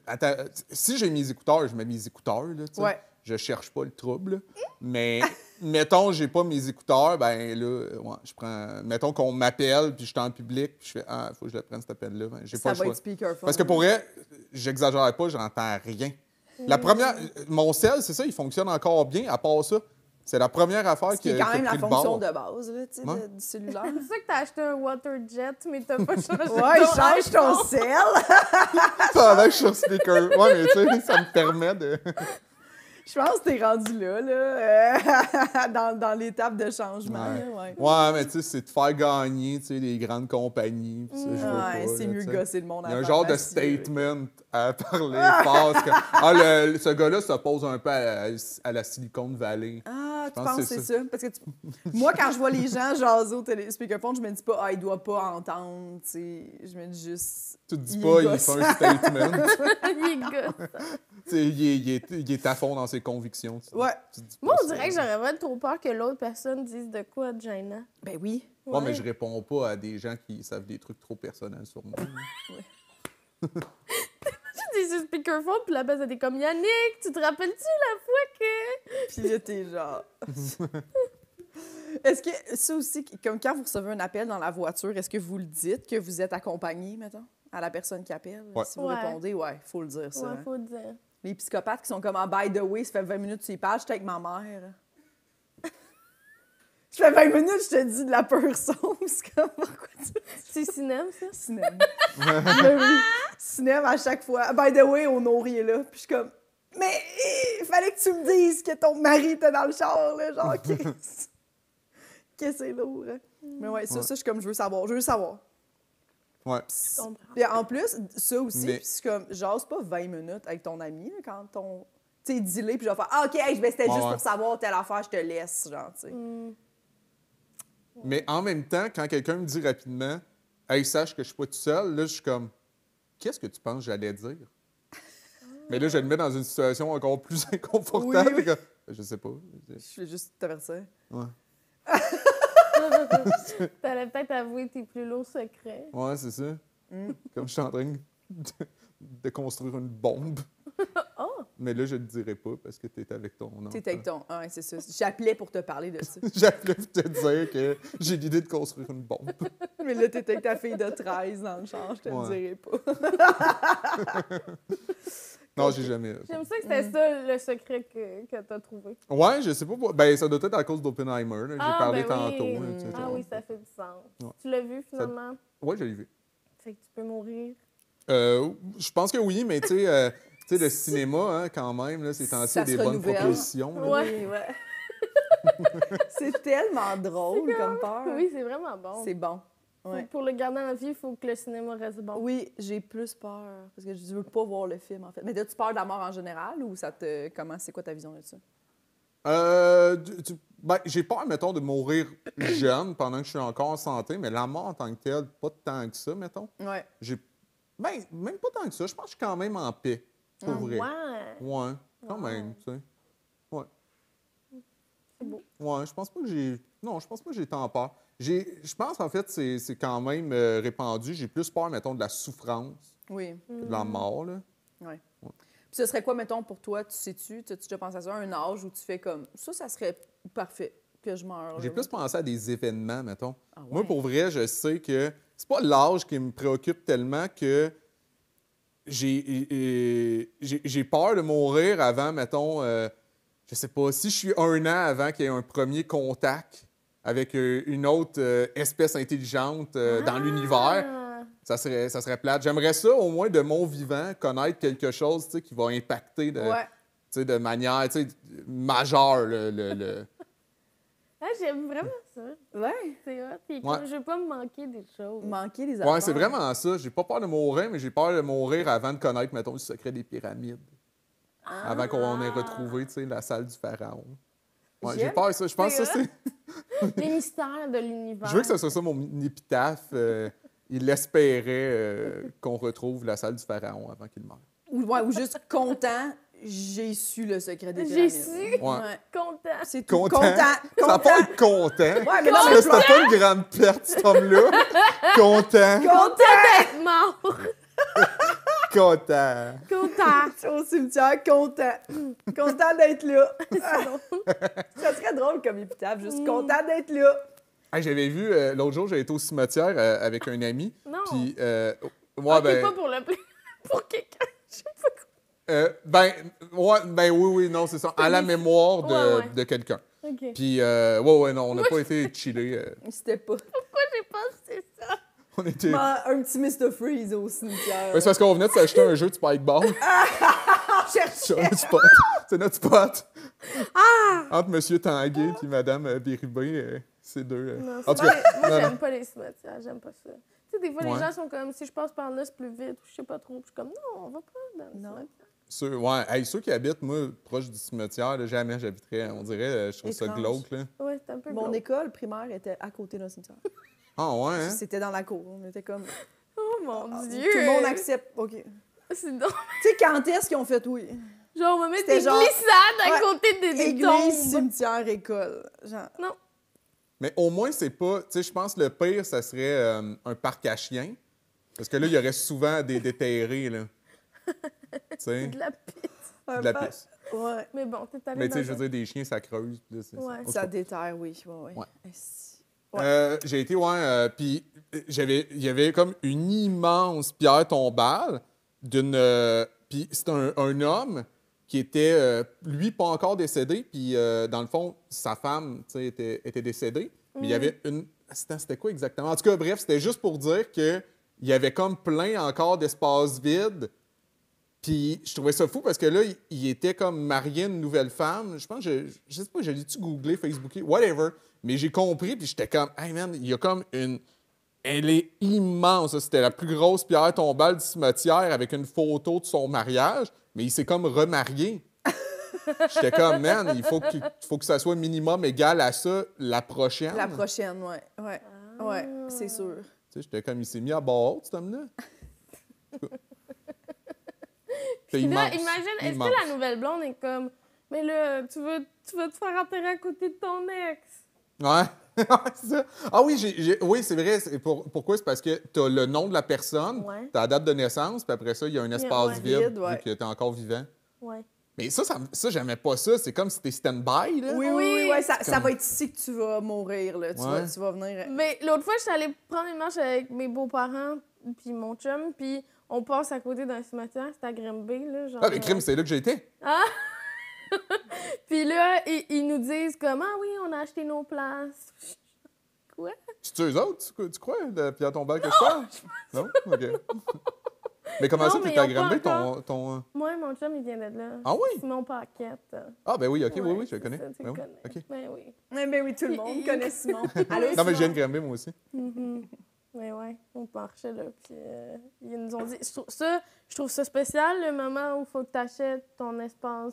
attends, si j'ai mes écouteurs, je mets mes écouteurs, là, tu sais. Ouais. je cherche pas le trouble. Mais, mettons, j'ai pas mes écouteurs, ben là, ouais, je prends... Mettons qu'on m'appelle, puis je suis en public, puis je fais « Ah, il faut que je le prenne, cet appel-là. » J'ai pas Ça le va choix. être speakerphone. Parce que pour vrai, j'exagère pas, j'entends rien. La première... Mon cell, c'est ça, il fonctionne encore bien, à part ça. C'est la première affaire Ce qui est quand même la pris le fonction bord. de base là, tu sais, Ouais. du cellulaire. C'est ça que t'as acheté un waterjet, mais t'as pas changé Ouais, ton change ton iPhone. sel! Pendant que je suis sur speaker. Ouais, mais tu sais, ça me permet de... Je pense que t'es rendu dans l'étape de changement. Ouais. Là, ouais. Ouais, mais tu sais, c'est de faire gagner, tu sais, des grandes compagnies. Pis ça, je veux pas, Ouais, c'est là, mieux tu sais. gosser le monde à Il y a un la genre de pharmacie, là. statement à parler fort. Que, ce gars-là s'oppose un peu à la Silicon Valley. Ah, tu pense penses que que c'est c'est ça? Parce que moi, quand je vois les gens jaser au speakerphone, je me dis pas, ah, il doit pas entendre, tu sais. Je me dis juste. Tu te dis Il pas, il gosse. fait un statement. Il gosse. Tu sais, il est à fond dans ses convictions. Ouais. Tu te dis Moi, pas on ça. dirait que j'aurais vraiment trop peur que l'autre personne dise de quoi de gênant. Ben oui. Ouais, mais je réponds pas à des gens qui savent des trucs trop personnels sur moi. Tu dis sur speakerphone, puis la base était comme Yannick, tu te rappelles-tu la fois que. Puis là, t'es genre. Est-ce que ça aussi, comme quand vous recevez un appel dans la voiture, est-ce que vous le dites que vous êtes accompagné, mettons, à la personne qui appelle? Ouais. Si vous Ouais. répondez, ouais, faut le dire, ça. Ouais, hein. faut le dire. Les psychopathes qui sont comme en by the way, ça fait 20 minutes que tu y parles, j'étais avec ma mère. Je fais 20 minutes, je te dis de la pure sauce. Comme, pourquoi tu C'est cinéma, ça? cinéma? Ben oui. Cinéma à chaque fois. By the way, au Nori est là. Puis je suis comme, mais il fallait que tu me dises que ton mari était dans le char, là. Genre, qu'est-ce que c'est lourd, hein? Mais ouais, ça, Ouais. je suis comme, je veux savoir. Je veux savoir. Ouais. Je comprends. Puis en plus, ça aussi, Mais- puis c'est comme, jase pas 20 minutes avec ton ami, là, quand ton. Tu sais, dis-le, puis je vais faire, ah, OK, hey, ben, c'était Ouais, juste ouais. pour savoir telle affaire, je te laisse, genre, tu sais. Mais en même temps, quand quelqu'un me dit rapidement « Hey, sache que je suis pas tout seul », là, je suis comme « Qu'est-ce que tu penses que j'allais dire? » Mais là, je le mets dans une situation encore plus inconfortable. Oui, oui. que- Je sais pas. Je vais juste t'avertir. Ouais, T'allais peut-être avouer tes plus lourds secrets. ouais c'est ça. Comme je suis en train de construire une bombe. Oh! Mais là, je le dirai pas parce que tu es avec ton enfant. T'es avec ton. Ah, ouais, c'est ça. J'appelais pour te parler de ça. J'appelais pour te dire que j'ai l'idée de construire une bombe. Mais là, t'étais avec ta fille de 13 dans le char, je te le Ouais. dirai pas. Non, j'ai jamais. J'aime ça que c'était ça le secret que t'as trouvé. Ouais, je sais pas. Ben, ça doit être à cause d'Oppenheimer. là. J'ai Ah, parlé ben tantôt. oui. là, tu sais, Ah genre. oui, ça fait du sens. Ouais. Tu l'as vu finalement? Ouais, je l'ai vu. Fait que tu peux mourir. Je pense que oui, mais tu sais, le cinéma, hein, quand même, là, c'est Ça censé des se bonnes renouvelle. propositions. là. Ouais. Oui, ouais. C'est tellement drôle comme peur. Oui, c'est vraiment bon. C'est bon. Ouais. Pour le garder en vie, il faut que le cinéma reste bon. Oui, j'ai plus peur parce que je veux pas voir le film en fait. Mais as-tu peur de la mort en général ou ça te comment c'est quoi ta vision de ça? Ben, j'ai peur, mettons, de mourir jeune pendant que je suis encore en santé, mais la mort en tant que telle, pas tant que ça, mettons. Ouais. Ben, même pas tant que ça. Je pense que je suis quand même en paix, pour vrai. Ouais. Ouais, quand Wow. même, tu sais. Ouais. C'est beau. Ouais, je pense pas que j'ai... Non, je pense pas que j'ai tant peur. Je pense, en fait, c'est quand même répandu. J'ai plus peur, mettons, de la souffrance Oui. que de la mort, là. Ouais. Puis ce serait quoi mettons pour toi, tu sais-tu, as-tu déjà pensé à ça, un âge où tu fais comme ça serait parfait que je meure. J'ai là. plus pensé à des événements, mettons. Ah ouais? Moi, pour vrai, je sais que c'est pas l'âge qui me préoccupe tellement que j'ai peur de mourir avant, mettons, je sais pas, si je suis 1 an avant qu'il y ait un premier contact avec une autre espèce intelligente dans l'univers, Ah. ça serait plate. J'aimerais ça, au moins, de mon vivant, connaître quelque chose tu sais, qui va impacter de, Ouais. tu sais, de manière tu sais, majeure le... Ah, j'aime vraiment ça. Ouais. C'est hot. Puis Ouais. comme je veux pas me manquer des choses. Manquer les affaires. Ouais, c'est vraiment ça. J'ai pas peur de mourir, mais j'ai peur de mourir avant de connaître, mettons, le secret des pyramides. Avant qu'on ait retrouvé, tu sais, la salle du pharaon. Ouais, j'ai J'aime. peur de ça. Je pense que ça, C'est c'est... Les mystères de l'univers. Je veux que ce soit ça, mon épitaphe. Il espérait qu'on retrouve la salle du pharaon avant qu'il meure. Ou juste content, j'ai su le secret des J'ai pyramides. su. Ouais. Content. C'est tout. Content. Content. Ça n'a pas être content. Ouais, mais non, Parce mais que c'était pas une grande perte, cet homme-là. Content. content. Mort. Content. Content Au cimetière, content. Content d'être là. Ça serait drôle comme épitaphe, juste content d'être là. Hey, j'avais vu, l'autre jour, j'avais été au cimetière avec un ami. Non. Puis, Ok, pas pour le pour quelqu'un. Je sais pas quoi. oui, non, c'est ça. À la mémoire de quelqu'un. OK. Puis, non, on n'a pas été chillés. C'était pas. Pourquoi j'ai pensé ça? On était. Un petit Mr. Freeze au cimetière. C'est parce qu'on venait de s'acheter un jeu de spikeball. Cherche. C'est notre spot. Entre Monsieur Tanguay et Madame Bérubé, c'est deux. Non, En tout cas, moi, non, j'aime pas les cimetières, j'aime pas ça. Tu sais, des fois, Ouais. les gens sont comme, si je passe par là, c'est plus vite, ou je sais pas trop. Puis je suis comme, non, on va pas dans le cimetière. ceux qui habitent, moi, proche du cimetière, là, jamais j'habiterais. On dirait, je trouve ça Étrange. glauque, là. Ouais, c'est un peu Mon glauque. école primaire était à côté d'un cimetière. Ah, ouais, hein? C'était dans la cour. On était comme. Oh mon Dieu! Tout le monde accepte. OK. Tu C'est donc... sais, quand est-ce qu'ils ont fait oui? Genre, on va mettre C'était des genre- glissades à Ouais. côté des Église, tombes. cimetière, école. Genre. Non. Mais au moins, c'est pas. Tu sais, je pense que le pire, ça serait un parc à chiens. Parce que là, il y aurait souvent des déterrés, là. Tu sais, De la pisse. de la piste. Ouais. Mais bon, t'es allé Mais tu sais, dans je veux dire, des chiens, ça creuse. Là, Ouais. en tout Ça cas. déterre, oui. Ouais. Ouais. Esti. Ouais. J'ai été, puis il y avait comme une immense pierre tombale d'une. Puis c'est un homme qui était, lui, pas encore décédé, puis dans le fond, sa femme, tu sais, était décédée. Mais il y avait une. C'était quoi exactement? En tout cas, bref, c'était juste pour dire qu'il y avait comme plein encore d'espaces vides. Puis je trouvais ça fou parce que là, il était comme marié à une nouvelle femme. Je pense, je sais pas, j'allais-tu googler, Facebooker, whatever. Mais j'ai compris, puis j'étais comme, hey man, il y a comme une. Elle est immense. Ça. C'était la plus grosse pierre tombale du cimetière avec une photo de son mariage, mais il s'est comme remarié. J'étais comme, man, il faut que ça soit minimum égal à ça la prochaine. La prochaine, ouais. Ouais. Ouais, c'est sûr. Tu sais, j'étais comme, il s'est mis à bord, cet homme-là. C'est Puis là, immense. imagine, est-ce Immense. que la nouvelle blonde est comme, mais là, tu veux te faire enterrer à côté de ton ex? Ouais, c'est ça. Ah oui, oui, c'est vrai. Pourquoi? C'est parce que tu as le nom de la personne, Ouais. tu as la date de naissance, puis après ça, il y a un espace ouais. vide, Vide, ouais. vu que tu es encore vivant. Ouais. Mais ça j'aimais pas ça. C'est comme si tu es stand-by, là. Oui, ouais, ça Comme- va être ici que tu vas mourir, là. Tu vas venir. Mais l'autre fois, je suis allée prendre une marche avec mes beaux-parents puis mon chum, puis on passe à côté d'un cimetière, c'était à Grimby, là. Genre, Ah, mais crime, c'est là que j'étais. Puis là, ils nous disent comme, ah oui, on a acheté nos places. Quoi? C'est-tu eux autres, tu crois, de Pierre Tombal que je parle? Non? OK. Mais comment Non, ça, mais t'es à ils ont pas Granby, ton... Moi et mon chum, il vient d'être là. Ah oui? Simon Paquette. Ah, ben oui, OK, Ouais, oui, je c'est le connais. ça, tu Ben le oui, connais. OK. Ben oui. Mais oui, tout le monde connaît Simon. Allô, Non, mais je viens Simon? de Granby, moi aussi. Mais ouais, on marchait là. Puis ils nous ont dit. Je trouve ça spécial, le moment où il faut que tu achètes ton espace.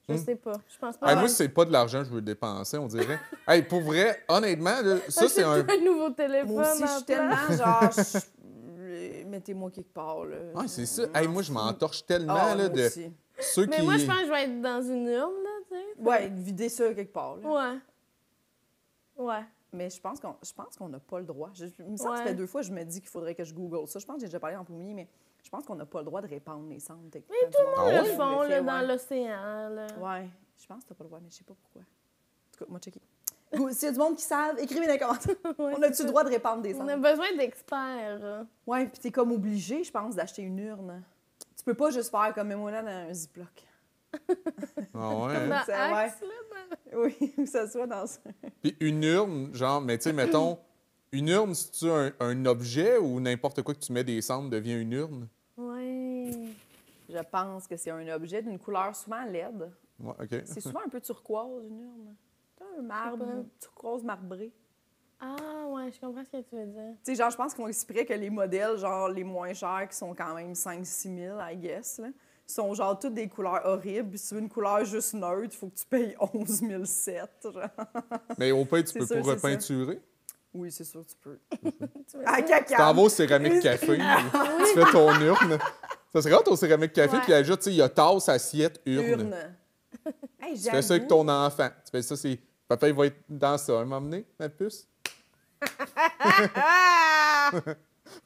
Je sais pas. Je pense pas. Hey, moi, c'est pas de l'argent que je veux dépenser, on dirait. Hey, pour vrai, honnêtement, là, ça, c'est un... un nouveau téléphone. Moi aussi, je à suis la place. tellement genre. Mettez-moi quelque part, là. Ouais, c'est ça. Hey, moi, je m'entorche tellement, Ah, là, moi de aussi. ceux Mais qui... moi, je pense que je vais être dans une urne, là, tu sais. Ouais, vider ça quelque part, là. Ouais. Ouais. Mais je pense qu'on n'a pas le droit. Il me semble que ça Ouais. fait 2 fois que je me dis qu'il faudrait que je google ça. Je pense que j'ai déjà parlé en premier, mais je pense qu'on n'a pas le droit de répandre les cendres. Mais tout le monde Ah le ouais? font, là, dans le l'océan, là. Ouais, je pense que t'as pas le droit, mais je sais pas pourquoi. En tout cas, moi, checker. S'il y a du monde qui savent, écrivez dans les commentaires. Ouais, On c'est a-tu ça. le droit de répandre des On a cendres? besoin d'experts. hein. Ouais, puis t'es comme obligé, je pense, d'acheter une urne. Tu peux pas juste faire comme mets-moi là dans un Ziploc. Ah ouais, hein? Dans C'est- Axe, ouais. là, Oui, ou que ça soit dans ça. Puis une urne, genre, mais tu sais, mettons, une urne, c'est-tu un objet ou n'importe quoi que tu mets des cendres devient une urne? Ouais. Je pense que c'est un objet d'une couleur souvent laide. Ouais, OK. C'est souvent un peu turquoise, une urne. C'est un marbre, pas. turquoise marbré. Ah, ouais, je comprends ce que tu veux dire. Tu sais, genre, je pense qu'ils font exprès que les modèles, genre, les moins chers, qui sont quand même 5-6 000, I guess, là, sont genre toutes des couleurs horribles. Puis si tu veux une couleur juste neutre, il faut que tu payes 11 700, genre. Mais au pire, tu C'est peux sûr, pas c'est ça. repeinturer. Oui, c'est sûr, tu peux. Tu veux À dire? Tu t'en vas au céramique café, tu fais ton urne. Ça serait rare au céramique café, Ouais. puis ajoute, tu sais, il y a tasse, assiette, urne. Urne. Hey, Tu fais ça avec ton enfant. Tu fais ça, c'est... Papa, il va être dans ça. Un moment donné, ma puce.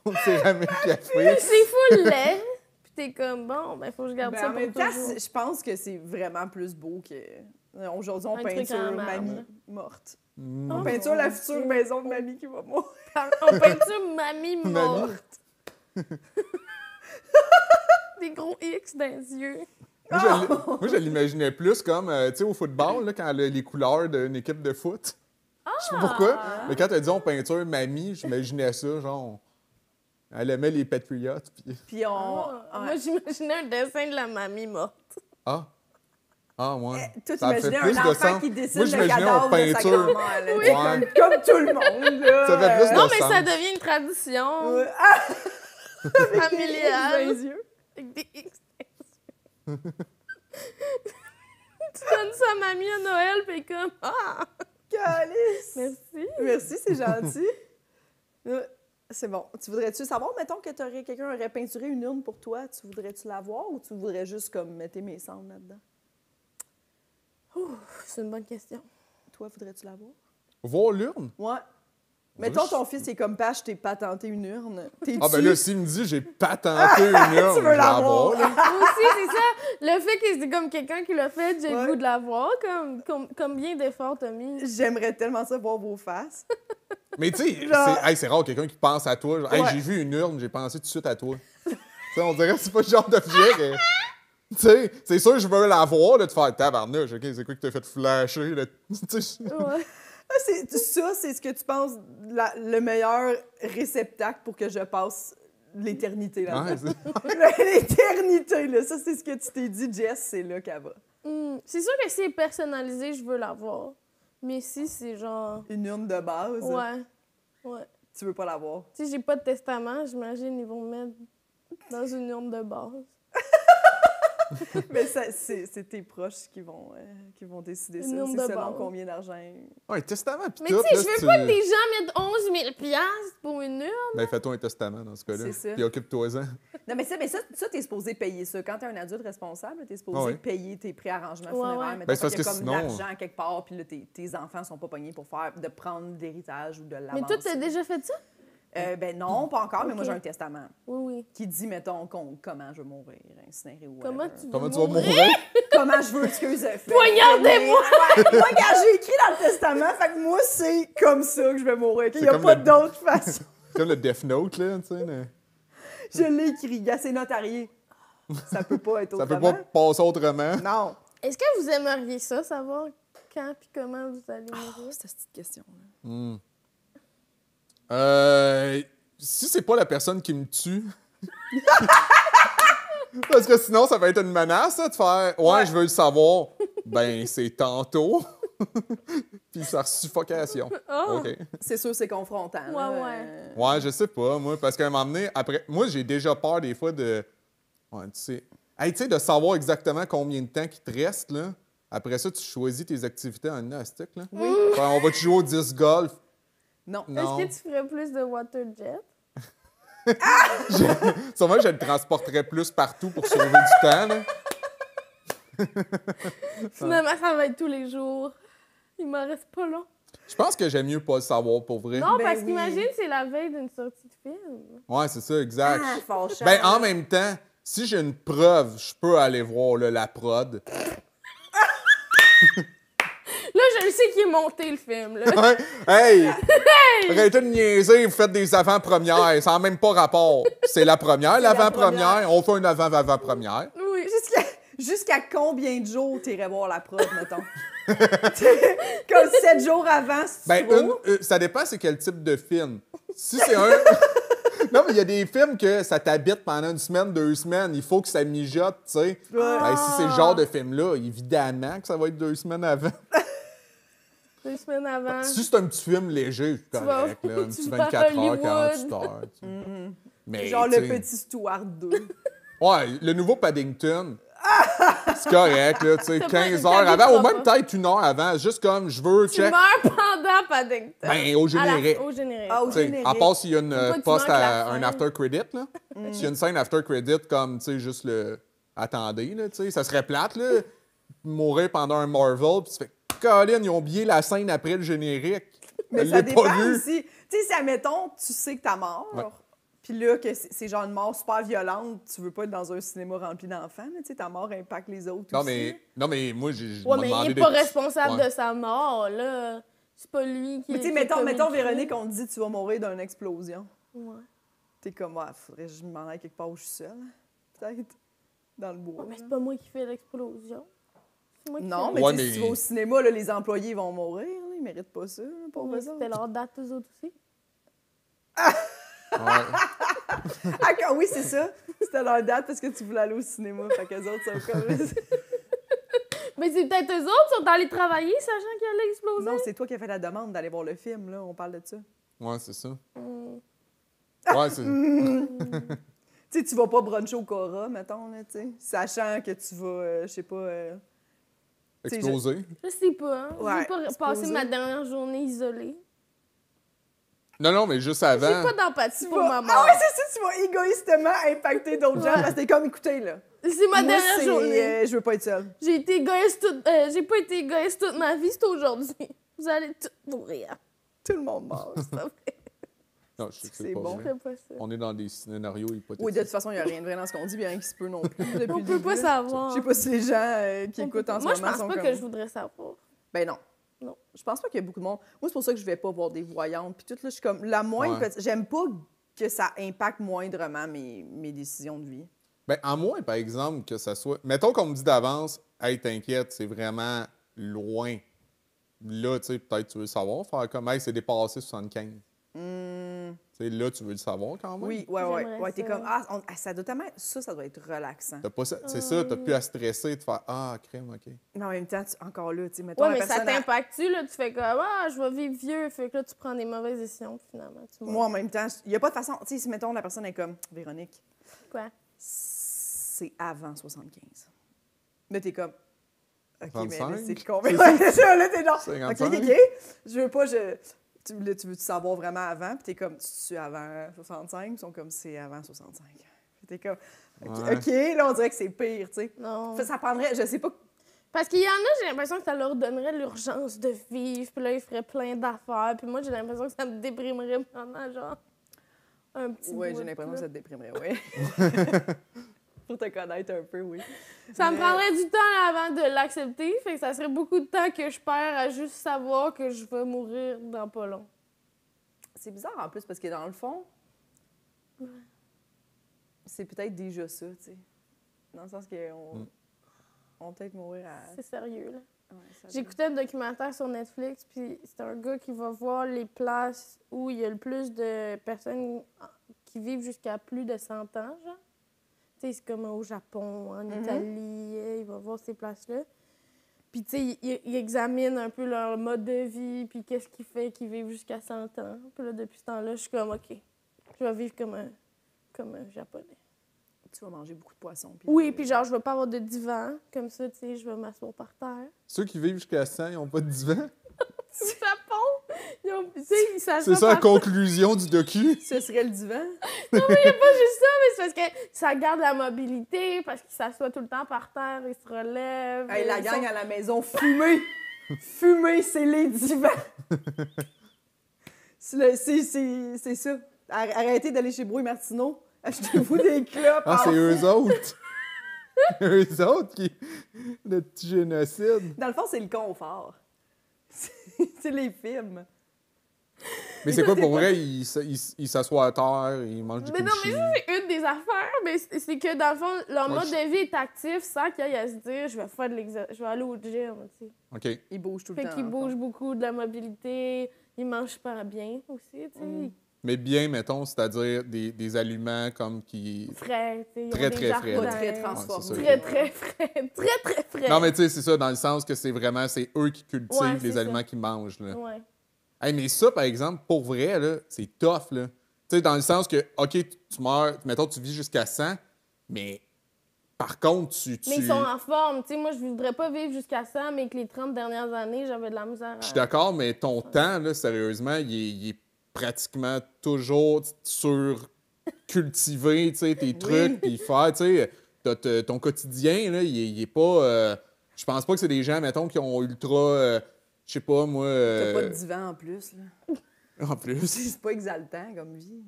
Au céramique café. C'est full laid. Puis t'es comme, bon, ben, faut que je garde Ben, ça en même pour temps, toujours. je pense que c'est vraiment plus beau que... Aujourd'hui, on Un truc peinture en marbre. mamie morte. Mm. On Oh, peinture mon la future Dieu. maison de mamie qui va mourir. On peinture mamie morte. Des gros X dans les yeux. Moi, je l'imaginais plus comme, tu sais, au football, là, quand elle a les couleurs d'une équipe de foot. Je sais pas pourquoi, mais quand elle dit on peinture mamie, j'imaginais ça, genre, elle aimait les Patriots, puis... Puis on... Moi, j'imaginais un dessin de la mamie morte. Ah! Ah, ouais. Toi, Ça fait t'imaginais plus un de enfant sens. qui dessine Moi, le j'imaginais cadavre en de sa peinture. grand-mère. là. Oui. C'est Ouais. comme tout le monde, là. Ça fait plus de Non, mais sens. ça devient une tradition Ouais. Ah! Dans familiale. les yeux. avec des X dans les yeux. Tu donnes ça à mamie à Noël, puis comme, ah, Calice. merci. Merci, c'est gentil. C'est bon. Tu voudrais-tu savoir, mettons, que quelqu'un aurait peinturé une urne pour toi, tu voudrais-tu la voir ou tu voudrais juste comme mettre mes cendres là-dedans? C'est une bonne question. Toi, voudrais-tu la voir? Voir l'urne? Ouais. Mettons, ton fils est comme Pache, t'es patenté une urne. T'es-tu... Ah, ben là, s'il me dit j'ai patenté une urne, Tu veux je vais la voir, là. Moi aussi, c'est ça. Le fait que c'est comme quelqu'un qui l'a fait, j'ai Ouais. le goût de la voir. Combien d'efforts t'as mis? J'aimerais tellement ça voir vos faces. Mais tu sais, Genre- c'est rare quelqu'un qui pense à toi. Genre, hey, Ouais. j'ai vu une urne, j'ai pensé tout de suite à toi. Tu sais, on dirait que c'est pas le genre d'objet que... Tu sais, c'est sûr que je veux la voir, là, de faire tabarnouche, OK, c'est quoi qui t'a fait flasher, là? Tu sais, Ouais. Ah, c'est ce que tu penses le meilleur réceptacle pour que je passe l'éternité là. ouais, c'est- L'éternité, là. Ça, c'est ce que tu t'es dit, Jess, c'est là qu'elle va. C'est sûr que si c'est personnalisé, je veux la voir. Mais si c'est genre. Une urne de base, Ouais. Ouais. tu veux pas la voir. Si j'ai pas de testament, j'imagine ils vont me mettre dans une urne de base. Mais ça, c'est tes proches qui vont décider Une ça. urne C'est de selon base. combien d'argent. Ouais, testament, pis Mais tout, tu sais, là, je veux pas que des gens mettent 11 000 piastres pour une urne. Ben, fais-toi un testament, dans ce cas-là. C'est ça. Puis occupe-toi-en. Non, mais ça, t'es supposé payer ça. Quand t'es un adulte responsable, t'es supposé Ah ouais. payer tes préarrangements Ouais, funéraires. ouais. Mettons, Ben, c'est parce qu'il y a que comme sinon- de l'argent quelque part, puis là, tes enfants sont pas pognés pour de prendre l'héritage ou de l'avancer. Mais toi, t'as déjà fait ça? Ben non, pas encore, mais moi, Ok. j'ai un testament Oui, oui. qui dit, mettons, comment je vais mourir, incinéré ou Comment whatever. tu veux Comment tu vas mourir? mourir? Comment je veux, excuse. Poignardez-moi! Ouais, moi, quand j'ai écrit dans le testament, fait que moi, c'est comme ça que je vais mourir. OK? Il n'y a comme pas le- d'autre façon. Comme le Death Note, là, tu sais. Je l'ai écrit, il y a ses notariés. Ça peut pas être Ça peut autrement. pas passer autrement. Non. Est-ce que vous aimeriez ça, savoir quand puis comment vous allez Oh, mourir? cette petite question-là. Si c'est pas la personne qui me tue. Parce que sinon, ça va être une menace, ça, de faire ouais, je veux le savoir. Ben, c'est tantôt. Puis par suffocation. Oh! OK. C'est sûr, c'est confrontant. Ouais, là. ouais. Ouais, je sais pas, moi, parce qu'à un moment donné, après. Moi, j'ai déjà peur des fois de. Ouais, tu sais. Hey, tu sais, de savoir exactement combien de temps qu'il te reste, là. Après ça, tu choisis tes activités en gymnastique, là. Oui. Enfin, on va te jouer au disc golf. Non. Non. Est-ce que tu ferais plus de water jet? Sûrement que je le transporterais plus partout pour sauver du temps, là. Finalement, ça va être tous les jours. Il m'en reste pas long. Je pense que j'aime mieux pas le savoir pour vrai. Non, Ben parce oui. qu'imagine, c'est la veille d'une sortie de film. Ouais, c'est ça, exact. Ah, fâchant. Ben, en même temps, si j'ai une preuve, je peux aller voir là, la prod. Là, je le sais qui est monté, le film. Là. Ouais. Hey! Arrêtez de niaiser, vous faites des avant-premières. Ça n'a même pas rapport. C'est la première, la l'avant-première. On fait une avant-avant-première. Oui. Jusqu'à combien de jours t'irais voir la prod, mettons? Comme 7 jours avant, si tu Ben, veux. ça dépend c'est quel type de film. Si c'est un... Non, mais il y a des films que ça t'habite pendant une semaine, 2 semaines. Il faut que ça mijote, tu sais. Ouais. Ben, si c'est le genre de film-là, évidemment que ça va être 2 semaines avant. 2 semaines avant. Si c'est un petit film léger, c'est correct, là, un tu petit vas à 24 heures, Hollywood. 48 heures. Tu sais. Mais, Genre tu le sais, petit Stuart 2. Ouais, le nouveau Paddington, c'est correct, là, tu sais, T'as 15 pas- heures t'habites avant, ou pas. même peut-être 1 heure avant, juste comme je veux, Tu check. meurs pendant Paddington. Ben, au générique. Au générique. Ah, au Tu sais, générique. à part s'il y a une Faut pas que tu post manques la un fin. after credit, là. S'il y a une scène after credit, comme, tu sais, juste le. Attendez, là, tu sais, ça serait plate, là. Mourir pendant un Marvel, puis tu fais. Colin, ils ont oublié la scène après le générique. Mais Je ça l'ai dépend pas vu. aussi. Tu sais, si, admettons, tu sais que t'as mort, Ouais. Puis là, que c'est genre une mort super violente, tu veux pas être dans un cinéma rempli d'enfants, là, tu sais, ta mort impacte les autres aussi. Non, mais moi, je Ouais, m'ai mais il demandé est des pas petits- responsable Ouais. de sa mort, là. C'est pas lui qui. Mais tu sais, qui a mettons, commis le crime. Véronique, on te dit tu vas mourir d'une explosion. Ouais. T'es comme, ah, faudrait que je m'en aille quelque part où je suis seule, peut-être, dans le bois. Ouais, mais c'est là. pas moi qui fais l'explosion. C'est moi qui Non, fais mais Ouais, tu sais, mais- si tu vas au cinéma, là, les employés vont mourir, là, ils méritent pas ça, là, pauvres Ouais, autres. c'était leur date, eux autres aussi. Ouais. Ah, oui, c'est ça. C'était leur date parce que tu voulais aller au cinéma. Fait qu'eux autres sont comme. Mais c'est peut-être eux autres qui sont allés travailler, sachant qu'il allait exploser. Non, c'est toi qui as fait la demande d'aller voir le film, là. On parle de ça. Ouais, c'est ça. Hmm. Ouais, c'est... Tu sais, tu vas pas bruncher au Cora, mettons, là, tu sais. Sachant que tu vas, je sais pas. tu sais, Explosé. Je sais pas. Hein. Ouais, J'ai pas explosé. passé ma dernière journée isolée. Non, mais juste J'ai avant... pas d'empathie Tu pour vas... ma mort. Ah ouais, c'est ça, tu vas égoïstement impacter d'autres gens Ouais. parce que t'es comme, écoutez, là. C'est ma Moi, dernière c'est, journée. je veux pas être seule. J'ai été égoïste j'ai pas été égoïste toute ma vie, c'est aujourd'hui. Vous allez tous mourir. Tout le monde meurt. C'est pas vrai. Non, je sais que C'est c'est pas bon. vrai. Je fais pas ça. On est dans des scénarios hypothétiques. Oui, de toute façon, il n'y a rien de vrai dans ce qu'on dit, bien qu'il se peut non plus. Depuis On le peut début, pas là. savoir. Je sais pas si les gens qui On écoutent peut en ce Moi, moment je pense sont pas comme... que je voudrais savoir. Ben non. Non. Je pense pas qu'il y a beaucoup de monde. Moi, c'est pour ça que je vais pas voir des voyantes. Puis tout, là, je suis comme... La moindre... Ouais. J'aime pas que ça impacte moindrement mes décisions de vie. Ben, en moins, par exemple, que ça soit... Mettons qu'on me dit d'avance, « Hey, t'inquiète, c'est vraiment loin. » Là, tu sais, peut-être tu veux le savoir. Faire comme, « Hey, c'est dépassé 75. Tu sais, là, tu veux le savoir quand même. Oui, ouais. J'aimerais T'es ça. comme... ça doit tellement... Ça doit être relaxant. T'as pas ça... C'est ça, t'as plus à stresser, de faire « Ah, crème, OK. » Mais en même temps, encore là, tu sais, mettons Ouais, la mais ça personne... t'impacte-tu, là? Tu fais comme, ah, je vais vivre vieux. Fait que là, tu prends des mauvaises décisions, puis finalement, tu meurs. Moi, en même temps, il y a pas de façon... Tu sais, si, mettons, la personne est comme... Véronique, Quoi? c'est avant 75. Là, t'es comme... OK, mais là, 35? c'est combien? Ouais, c'est ça, là, t'es genre... 55? OK. Je veux pas... Là, tu veux savoir vraiment avant, puis t'es comme, tu es avant 65? Ils sont comme, c'est avant 65. Puis t'es comme, Ouais. OK, là, on dirait que c'est pire, tu sais. Non. Ça prendrait, je sais pas... Parce qu'il y en a, j'ai l'impression que ça leur donnerait l'urgence de vivre, puis là, ils feraient plein d'affaires. Puis moi, j'ai l'impression que ça me déprimerait pendant, genre, un petit Oui, bout, j'ai l'impression là. que ça te déprimerait, oui. Pour te connaître un peu, oui. Ça me Mais- prendrait du temps là, avant de l'accepter, fait que ça serait beaucoup de temps que je perds à juste savoir que je vais mourir dans pas long. C'est bizarre, en plus, parce que dans le fond, c'est peut-être déjà ça, tu sais. Dans le sens qu'on on va peut-être mourir à... C'est sérieux, là. Ouais, ça va. J'écoutais un documentaire sur Netflix, puis c'est un gars qui va voir les places où il y a le plus de personnes qui vivent jusqu'à plus de 100 ans, genre. Tu sais, c'est comme au Japon, en Italie, il va voir ces places-là. Puis, tu sais, il examine un peu leur mode de vie, puis qu'est-ce qui fait qu'ils vivent jusqu'à 100 ans. Puis là, depuis ce temps-là, je suis comme, OK, je vais vivre comme un Japonais. Tu vas manger beaucoup de poissons. Oui, puis genre, je vais pas avoir de divan, comme ça, tu sais, je vais m'asseoir par terre. Ceux qui vivent jusqu'à 100, ils n'ont pas de divan. Au Japon, tu sais, ils s'assoient C'est ça la par conclusion du docu. Ce serait le divan. Non, mais il n'y a pas juste ça, mais c'est parce que ça garde la mobilité, parce qu'ils s'assoient tout le temps par terre, ils se relèvent. Hey, la ils gang sont- à la maison, fumée! Fumée, c'est les divans! C'est ça. Arrêtez d'aller chez Brouille Martineau. Achetez-vous des clopes. Ah, c'est en- eux autres. Eux autres qui... Le petit génocide. Dans le fond, c'est le confort. C'est les films. Mais c'est quoi pour vrai? Ils s'assoient à terre, ils mangent du Mais non, mais kimchi. ça, c'est une des affaires, mais c'est que dans le fond, leur Moi, mode de vie est actif sans qu'il y ait à se dire je vais faire de l'exercice, je vais aller au gym, tu sais. OK. Ils bougent tout le Fait temps. qu'ils dans le fond. bougent beaucoup, de la mobilité, ils mangent super bien aussi, tu sais. Mais bien, mettons, c'est-à-dire des aliments comme qui... Frais, tu sais. ils ont Très, des très frais. jardins. Pas très Ouais, transformé. c'est ça. Très, très frais. Très, très frais. Non, mais tu sais, c'est ça, dans le sens que c'est vraiment, c'est eux qui cultivent Ouais, les c'est aliments ça. qu'ils mangent, là. Ouais. Hey, mais ça, par exemple, pour vrai, là, c'est tough, là. Tu sais, dans le sens que, OK, tu meurs, mettons, tu vis jusqu'à 100, mais par contre, Mais ils sont en forme, tu sais. Moi, je voudrais pas vivre jusqu'à 100, mais que les 30 dernières années, j'avais de la misère Je suis à... d'accord, mais ton temps, là, sérieusement, il est pratiquement toujours cultivé, tu sais, tes trucs, puis faire, tu sais, ton quotidien, là, il est pas... je pense pas que c'est des gens, mettons, qui ont ultra... je sais pas, moi... T'as pas de divan en plus, là. En plus. C'est pas exaltant comme vie.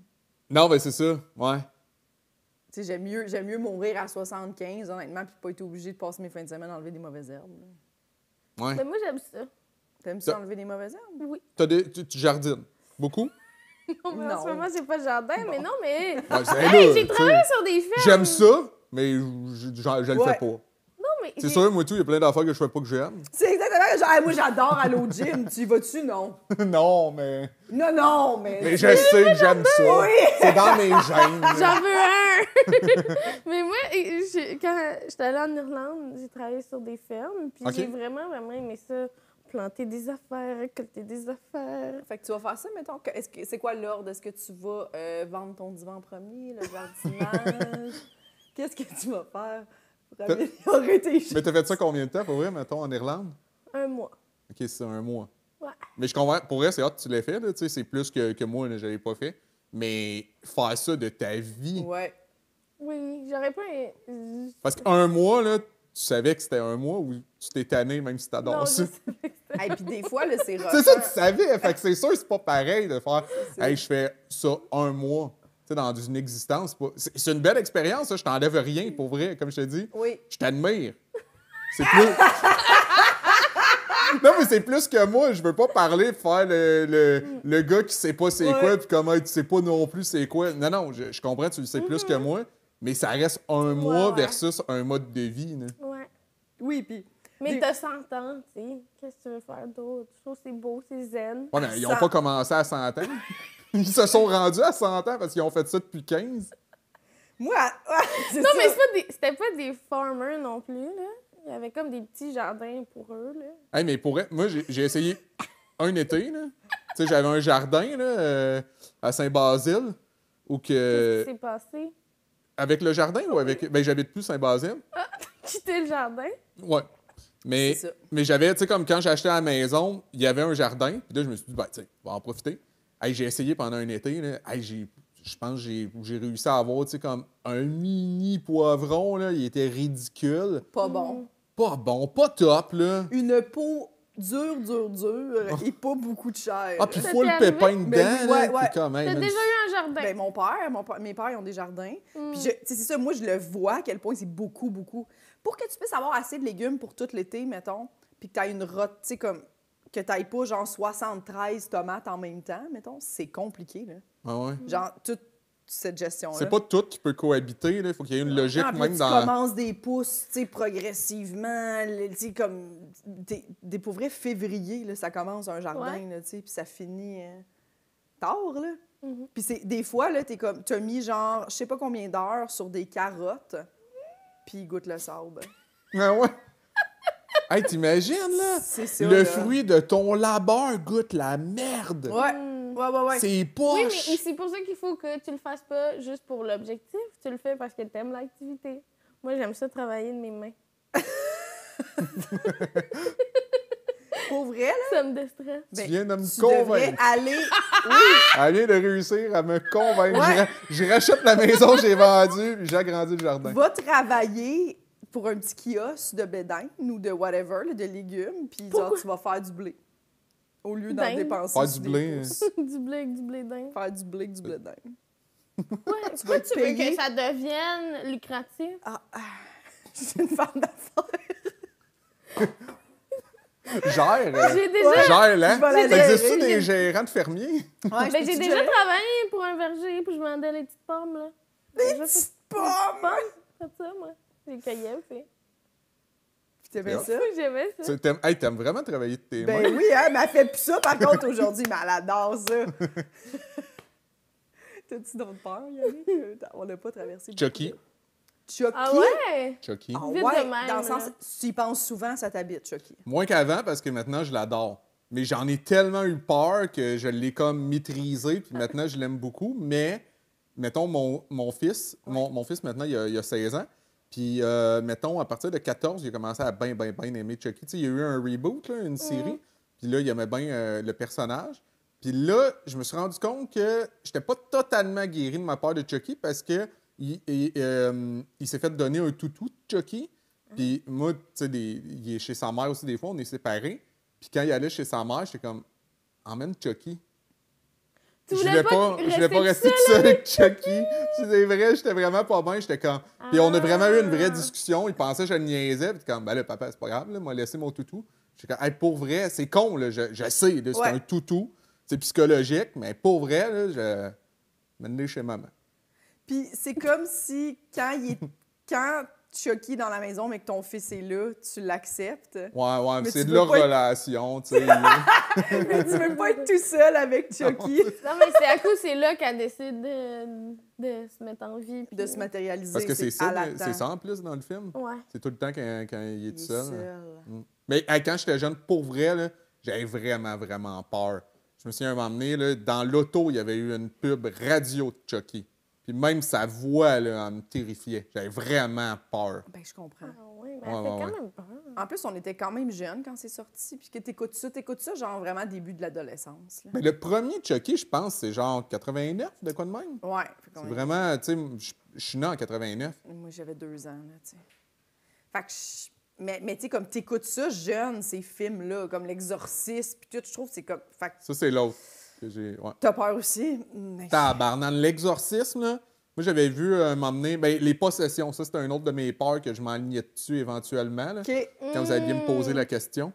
Non, ben c'est ça, ouais. Tu sais, j'aime mieux mourir à 75, honnêtement, puis pas être obligé de passer mes fins de semaine à enlever des mauvaises herbes. Là. Ouais. Mais moi, j'aime ça. T'aimes ça enlever des mauvaises herbes? Oui. Tu jardines? Beaucoup? Non, mais en ce Non. moment, j'ai pas de jardin, mais non, mais... Ouais, c'est Hey, là, j'ai tu travaillé sais. sur des fermes! J'aime ça, mais je le Ouais. fais pas. Non, mais C'est sûr, moi, tout, il y a plein d'affaires que je fais pas que j'aime. C'est exactement genre, moi, j'adore aller au gym. Tu y vas-tu? Non. Non, mais... Non, mais... Mais je sais que j'aime ça. Oui. C'est dans mes gènes. J'en veux un! Mais moi, quand j'étais allée en Irlande, j'ai travaillé sur des fermes, puis OK. j'ai vraiment, vraiment aimé ça. Planter des affaires, récolter des affaires. Fait que tu vas faire ça, mettons. C'est quoi l'ordre? Est-ce que tu vas vendre ton divan en premier, le jardinage? Qu'est-ce que tu vas faire pour améliorer tes choses? Mais t'as fait ça combien de temps, pour vrai, mettons, en Irlande? 1 mois. OK, c'est 1 mois. Ouais. Mais je comprends. Pour vrai, c'est hâte que tu l'aies fait, là. Tu sais, c'est plus que moi, là, je l'avais pas fait. Mais faire ça de ta vie... Ouais. Oui, j'aurais pas... Parce qu'un mois, là, tu savais que c'était 1 mois ou tu t'es tanné même si t'adores Non, ça? je savais que c'était- Et puis des fois, là, c'est C'est ça, rochant. tu savais. Fait que c'est sûr, c'est pas pareil de faire ça. hey, je fais ça 1 mois. Tu sais, dans une existence. C'est une belle expérience, ça. Je t'enlève rien, pour vrai, comme je te dis. Oui. Je t'admire. C'est plus. Non, mais c'est plus que moi. Je veux pas parler, faire le gars qui sait pas c'est Ouais. quoi, puis comment tu sais pas non plus c'est quoi. Non, non, je comprends, tu le sais plus que moi, mais ça reste 1 mois ouais. versus un mode de vie. Là. Ouais. Oui, puis... Mais Des- t'as 100 ans, tu sais. Qu'est-ce que tu veux faire d'autre? Je trouve que c'est beau, c'est zen. Ouais, mais ils n'ont Ça- pas commencé à 100 ans. Ils se sont rendus à 100 ans parce qu'ils ont fait ça depuis 15. Moi, c'est Non, ça. mais c'était pas des farmers non plus, là. Il y avait comme des petits jardins pour eux, là. Hey, mais pour moi, j'ai essayé un été. Là. Tu sais, j'avais un jardin là, à Saint-Basile. Où Qu'est-ce que... qui s'est passé? Avec le jardin ou avec. Ben, j'habite plus Saint-Basile. Quitter le jardin? Ouais. Mais, C'est ça. mais j'avais, tu sais, comme quand j'ai acheté la maison, il y avait un jardin. Puis là, je me suis dit, ben, tu sais, on va en profiter. Hey, j'ai essayé pendant un été. Là. Hey, je pense que j'ai réussi à avoir, tu sais, comme un mini poivron. Là. Il était ridicule. Pas bon. Pas bon, pas top, là. Une peau dure et pas beaucoup de chair. Ah, puis Ça full t'est pépin arrivé? dedans. Ben oui, ouais, là. ouais. T'es comme, hey, T'as man, déjà eu un jardin? Ben, mes pères, ils ont des jardins. Puis, tu sais, c'est ça, moi, je le vois à quel point c'est beaucoup, beaucoup. Pour que tu puisses avoir assez de légumes pour tout l'été, mettons, puis que tu aies une rote, tu sais, comme, que tu n'ailles pas, genre, 73 tomates en même temps, mettons, c'est compliqué, là. Ah ouais. Genre, toute cette gestion-là. C'est pas tout qui peut cohabiter, là. Il faut qu'il y ait une logique Non, puis même tu dans. commences des pousses, tu sais, progressivement, tu sais, comme, des pour vrai, février, là, ça commence un jardin, Ouais. là, tu sais, puis ça finit tard, là. Mhm. Puis des fois, là, t'as mis, genre, je sais pas combien d'heures sur des carottes, puis ils goûtent le sable. Ah ouais. Hey, t'imagines, là? C'est ça, Le là. fruit de ton labeur goûte la merde. Ouais, Mm. ouais. C'est Oui, mais poche. c'est pour ça qu'il faut que tu le fasses pas juste pour l'objectif. Tu le fais parce que t'aimes l'activité. Moi, j'aime ça travailler de mes mains. Pour vrai, là, Ça me déstresse. ben, viens de me tu devrais convaincre. aller... Elle vient de réussir à me convaincre. Ouais. Je rachète la maison que j'ai vendue, puis j'ai agrandi le jardin. Va travailler pour un petit kiosque de bédine ou de whatever, là, de légumes, puis genre, Pourquoi? tu vas faire du blé. Au lieu d'en Dinde. dépenser Faire sur du des blé, pousses. Du blé avec du blé d'Inde. Faire du blé avec du blé d'Inde. Ouais, Tu vas pourquoi être tu veux payé. que ça devienne lucratif? C'est une femme d'affaires. Gère. J'ai déjà, Ouais. Gère, là. Je vais la Ça existe-tu gérer. des gérants de fermiers? Ouais, ben, je j'ai peux-tu déjà gérer? travaillé pour un verger, puis je vendais les petites pommes, là. Des J'ai petites pommes! fait ça, moi. J'ai cueilli, fait. Puis t'aimais C'est ça? J'aimais ça. T'aimes vraiment travailler de tes mains? Ben oui, hein, mais elle fait plus ça, par contre, aujourd'hui, mais elle adore ça. T'as-tu d'autres peurs, Yannick? On n'a pas traversé. beaucoup Chucky. de- Chucky? Ah ouais? Chucky. Ah Vite ouais, de même, dans le sens, là. tu y penses souvent, ça t'habite, Chucky. Moins qu'avant, parce que maintenant, je l'adore. Mais j'en ai tellement eu peur que je l'ai comme maîtrisé, puis maintenant, je l'aime beaucoup. Mais, mettons, mon fils, mon fils, maintenant, il a 16 ans. Puis, mettons, à partir de 14, il a commencé à bien aimer Chucky. Tu sais, il y a eu un reboot, là, une série. Puis là, il aimait bien le personnage. Puis là, je me suis rendu compte que j'étais pas totalement guéri de ma part de Chucky parce que il s'est fait donner un toutou de Chucky. Puis moi, tu sais, il est chez sa mère aussi des fois, on est séparés. Puis quand il allait chez sa mère, j'étais comme, emmène Chucky. Tu Tu je voulais voulais pas rester tout seul avec Chucky. C'est vrai, j'étais vraiment pas bien. J'étais comme... Puis on a vraiment eu une vraie discussion. Il pensait que je le niaisais. Puis comme, ben là, papa, c'est pas grave, là, m'a laissé mon toutou. J'étais comme, hey, pour vrai, c'est con, là. Je sais, là, c'est un toutou. C'est psychologique, mais pour vrai, là, je m'en chez maman. Puis c'est comme si quand Chucky est dans la maison, mais que ton fils est là, tu l'acceptes. Ouais, mais c'est tu de veux leur pas être- relation, tu sais. Mais tu veux pas être tout seul avec Chucky, Non, mais c'est à coup, c'est là qu'elle décide de se mettre en vie. de se matérialiser. Parce que c'est ça, à c'est ça en plus dans le film. Ouais. C'est tout le temps quand il est tout seul. seul. Mais quand j'étais jeune, pour vrai, là, j'avais vraiment, vraiment peur. Je me souviens, un moment donné, là, dans l'auto, il y avait eu une pub radio de Chucky. Puis même sa voix, là, elle me terrifiait. J'avais vraiment peur. Ben, je comprends. Ah oui, mais Ouais, elle fait ouais, quand ouais. même peur. En plus, on était quand même jeunes quand c'est sorti, puis que t'écoutes ça, genre vraiment début de l'adolescence. Là. Mais le premier Chucky, je pense, c'est genre 89, de quoi de même? Ouais. C'est vraiment, tu sais, je suis né en 89. Moi, j'avais 2 ans, là, tu sais. Fait que Mais tu sais, comme t'écoutes ça jeune, ces films-là, comme L'Exorciste, puis tout, je trouve que c'est comme... Fait que Ça, c'est l'autre que j'ai... Ouais. t'as peur aussi. Mais... Tabarnak, l'exorcisme, là. Moi, j'avais vu m'emmener... Ben, les possessions, ça, c'était un autre de mes peurs que je m'enlignais dessus éventuellement, là, OK. quand vous alliez me poser la question.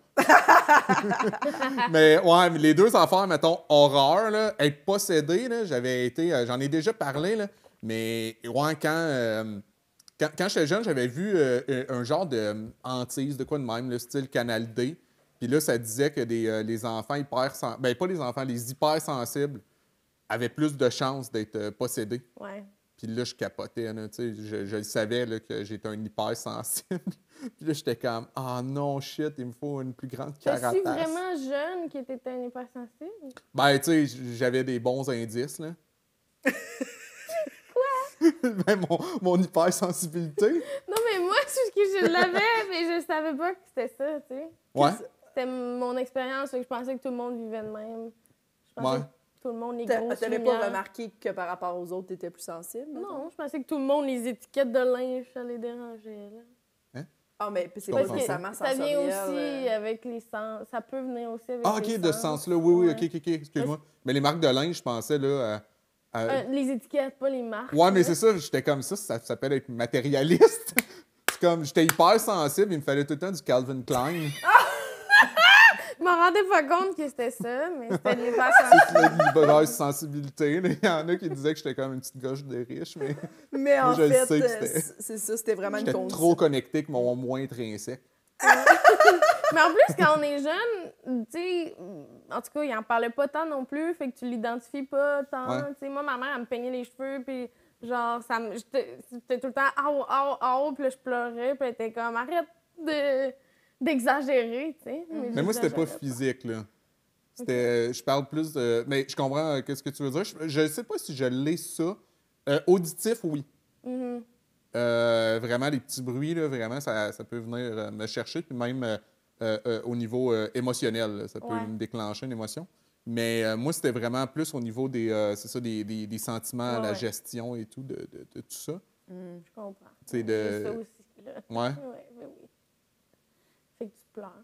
Mais ouais, les deux affaires, mettons, horreur, là, être possédé, là, j'avais été... j'en ai déjà parlé, là, mais ouais, quand j'étais jeune, j'avais vu un genre de hantise, de quoi de même, le style Canal D. Puis là, ça disait que les enfants hypersensibles... Ben, pas les enfants, les hypersensibles avaient plus de chances d'être possédés. Ouais. Puis là, je capotais, là, tu sais, je le savais là, que j'étais un hypersensible. Puis là, j'étais comme, ah non, shit, il me faut une plus grande carapace. Tu vraiment jeune qui était un hypersensible? Ben, tu sais, j'avais des bons indices, là. Quoi? Ben, mon hypersensibilité. Non, mais moi, c'est que je l'avais, mais je savais pas que c'était ça, tu sais. Ouais. C'était mon expérience, fait que je pensais que tout le monde vivait de même. Je pensais Ouais. que tout le monde, les grosses T'avais lumières. pas remarqué que par rapport aux autres, t'étais plus sensible? mettons? Non, je pensais que tout le monde, les étiquettes de linge, ça les dérangeait, là. Ah, mais c'est Je pas comprends. nécessairement Ça vient sensoriel. aussi avec les sens. Ça peut venir aussi avec Ah, les OK, sens. de ce sens-là. Oui, Ouais. OK, excuse-moi. Mais les marques de linge, je pensais, là, Les étiquettes, pas les marques. Ouais, mais là. c'est ça, j'étais comme ça s'appelle être matérialiste. C'est comme, j'étais hyper sensible, il me fallait tout le temps du Calvin Klein. Je m'en rendais pas compte que c'était ça, mais c'était de C'est l'hypersensibilité. la libéreuse sensibilité. Là. Il y en a qui disaient que j'étais comme une petite gauche de riche, mais Mais Moi, en je le fait, sais que c'était- c'est ça, c'était vraiment une j'étais condition. trop connecté avec mon moi intrinsèque. Mais en plus, quand on est jeune, tu sais, en tout cas, il en parlait pas tant non plus, fait que tu l'identifies pas tant. Ouais. Tu sais, moi, ma mère, elle me peignait les cheveux, puis genre, j'étais tout le temps, puis là, je pleurais, puis elle était comme, arrête d'exagérer, tu sais. Mais moi, c'était pas j'exagérais physique, là. C'était, je parle plus de... Mais je comprends qu'est-ce que tu veux dire. Je sais pas si je l'ai, ça. Auditif, oui. Mhm. Vraiment, les petits bruits, là, vraiment, ça peut venir me chercher. Puis même au niveau émotionnel, là, ça peut Ouais. me déclencher une émotion. Mais moi, c'était vraiment plus au niveau des sentiments, Ouais, la ouais. gestion et tout, de tout ça. Je comprends. C'est Il y a de... ça aussi, là. Ouais. Ouais, ben oui. Fait que tu pleures.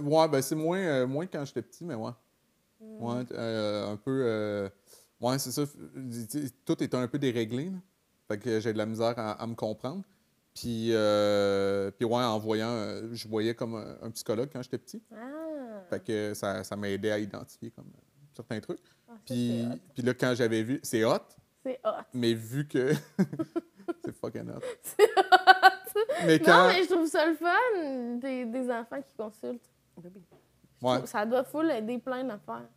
Ouais, ben c'est moins quand j'étais petit, mais ouais. Ouais, un peu... ouais, c'est ça. Tout était un peu déréglé, là. Fait que j'ai de la misère à me comprendre. Puis ouais, en voyant... je voyais comme un psychologue quand j'étais petit. Ah! Fait que ça m'aidait à identifier comme certains trucs. Ah, ça, Puis, c'est hot. puis là, quand j'avais vu... C'est hot, C'est hot. mais vu que... c'est fucking hot. C'est hot! Mais quand... Non, mais je trouve ça le fun, des enfants qui consultent. Je Ouais. trouve- ça doit full aider plein d'affaires.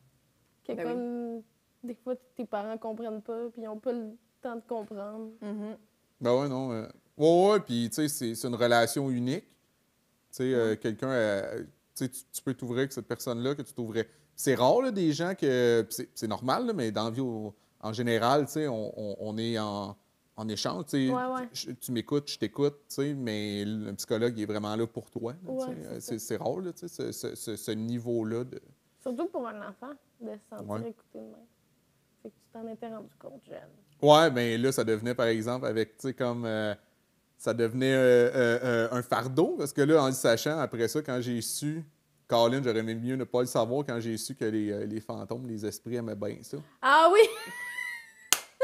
Que Ben oui. comme, des fois, tes parents comprennent pas, puis ils n'ont pas le temps de comprendre. Mhm. Ben ouais, non. Ouais, puis tu sais, c'est une relation unique. Tu sais, quelqu'un, tu sais, tu peux t'ouvrir avec cette personne-là, que tu t'ouvrais. C'est rare, là, des gens que. Puis c'est normal, là, mais dans la vie, en général, tu sais, on est en échange. Tu sais. Ouais, ouais. Tu m'écoutes, je t'écoute, tu sais, mais le psychologue il est vraiment là pour toi. là, Ouais, tu sais. c'est C'est rare, là, tu sais, ce niveau-là de. Surtout pour un enfant, de se sentir Ouais. écouté de même. Fait que tu t'en étais rendu compte jeune. Ouais, ben là, ça devenait, par exemple, avec, tu sais, comme... ça devenait un fardeau, parce que là, en le sachant, après ça, quand j'ai su Colin, j'aurais aimé mieux ne pas le savoir quand j'ai su que les fantômes, les esprits aimaient bien ça. Ah oui!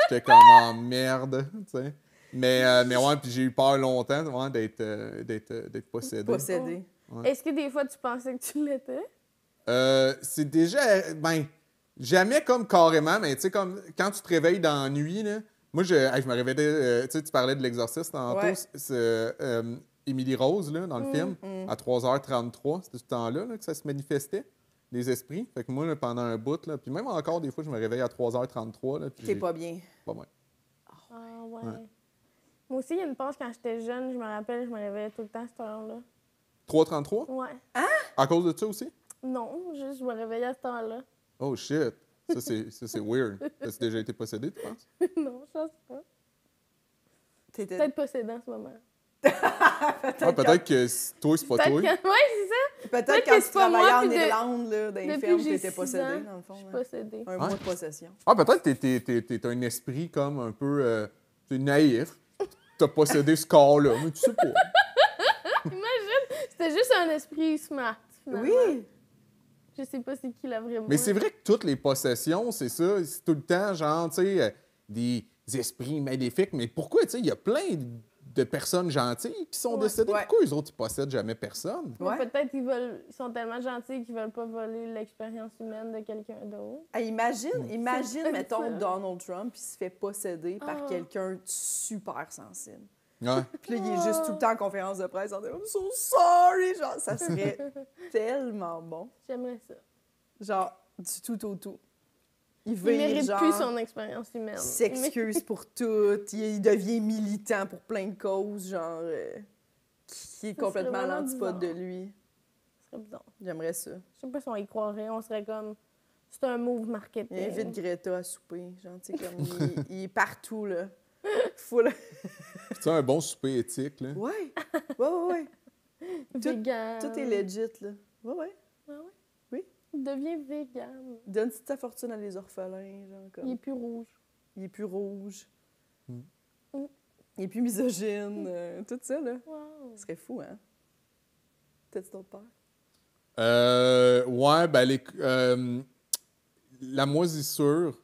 J'étais comme en merde, tu sais. Mais ouais, puis j'ai eu peur longtemps ouais, d'être possédé. Possédé. Ouais. Est-ce que des fois, tu pensais que tu l'étais? C'est déjà... Ben, jamais comme carrément, mais tu sais, comme quand tu te réveilles dans la nuit, là, moi, je me réveillais... tu sais, tu parlais de l'exorciste tantôt. Ouais. C'est Émilie Rose, là, dans le film, à 3h33, c'était ce temps-là là, que ça se manifestait, les esprits. Fait que moi, là, pendant un bout, là, puis même encore, des fois, je me réveille à 3h33. Là, puis T'es pas bien. pas bien. Ah ouais. Ouais. Moi aussi, il y a une pause quand j'étais jeune, je me rappelle, je me réveillais tout le temps à cette heure-là. 3h33? Ouais. À cause de ça aussi? Non, juste je me réveillais à cette heure-là. Oh shit! Ça, c'est weird. T'as déjà été possédé, tu penses? Non, je pense pas. T'étais... Peut-être possédant en ce moment. Peut-être que toi, c'est pas toi. Ouais, c'est ça. Peut-être que quand c'est tu pas moi, travaillais en puis de- Irlande, là, dans les Depuis fermes, que j'ai t'étais 6 possédé, ans, dans le fond. je suis là. possédée. Un mois de possession. Peut-être que t'es un esprit comme un peu t'es naïf. T'as possédé ce corps-là, mais tu sais pas. Imagine, c'était juste un esprit smart, finalement. Oui! Je sais pas c'est qui la vraie moi. Mais c'est vrai que toutes les possessions, c'est ça. C'est tout le temps, genre, tu sais, des esprits maléfiques. Mais pourquoi, tu sais, il y a plein de personnes gentilles qui sont Ouais. décédées. Ouais. Pourquoi eux autres, ils possèdent jamais personne? Mais Ouais. peut-être ils sont tellement gentils qu'ils veulent pas voler l'expérience humaine de quelqu'un d'autre. Hey, imagine, C'est mettons, ça. Donald Trump, il se fait posséder par Ah. quelqu'un de super sensible. Ouais. Puis là, il est juste tout le temps en conférence de presse en disant « I'm so sorry! » Genre, ça serait tellement bon. J'aimerais ça. Genre, du tout au tout. Il Il vire, mérite genre, plus son expérience humaine. il s'excuse pour tout, il devient militant pour plein de causes, genre, qui est Ça complètement serait à vraiment l'antipode de bizarre. lui. Ce serait bizarre. J'aimerais ça. Je sais pas si on y croirait. On serait comme... C'est un move Il marketing. invite Greta à souper, genre, tu sais, comme, il est partout, là. Full. Tu sais, un bon souper éthique, là. Ouais, ouais. Vegan. Tout est legit, là. Ouais. Ah ouais? Oui. Il devient vegan. Donne ta fortune à les orphelins, genre, comme. Il est plus rouge. Il est plus rouge. Mm. Mm. Il est plus misogyne. Tout ça, là. Wow. Ce serait fou, hein? T'as-tu d'autres peurs? Ouais, ben, la moisissure.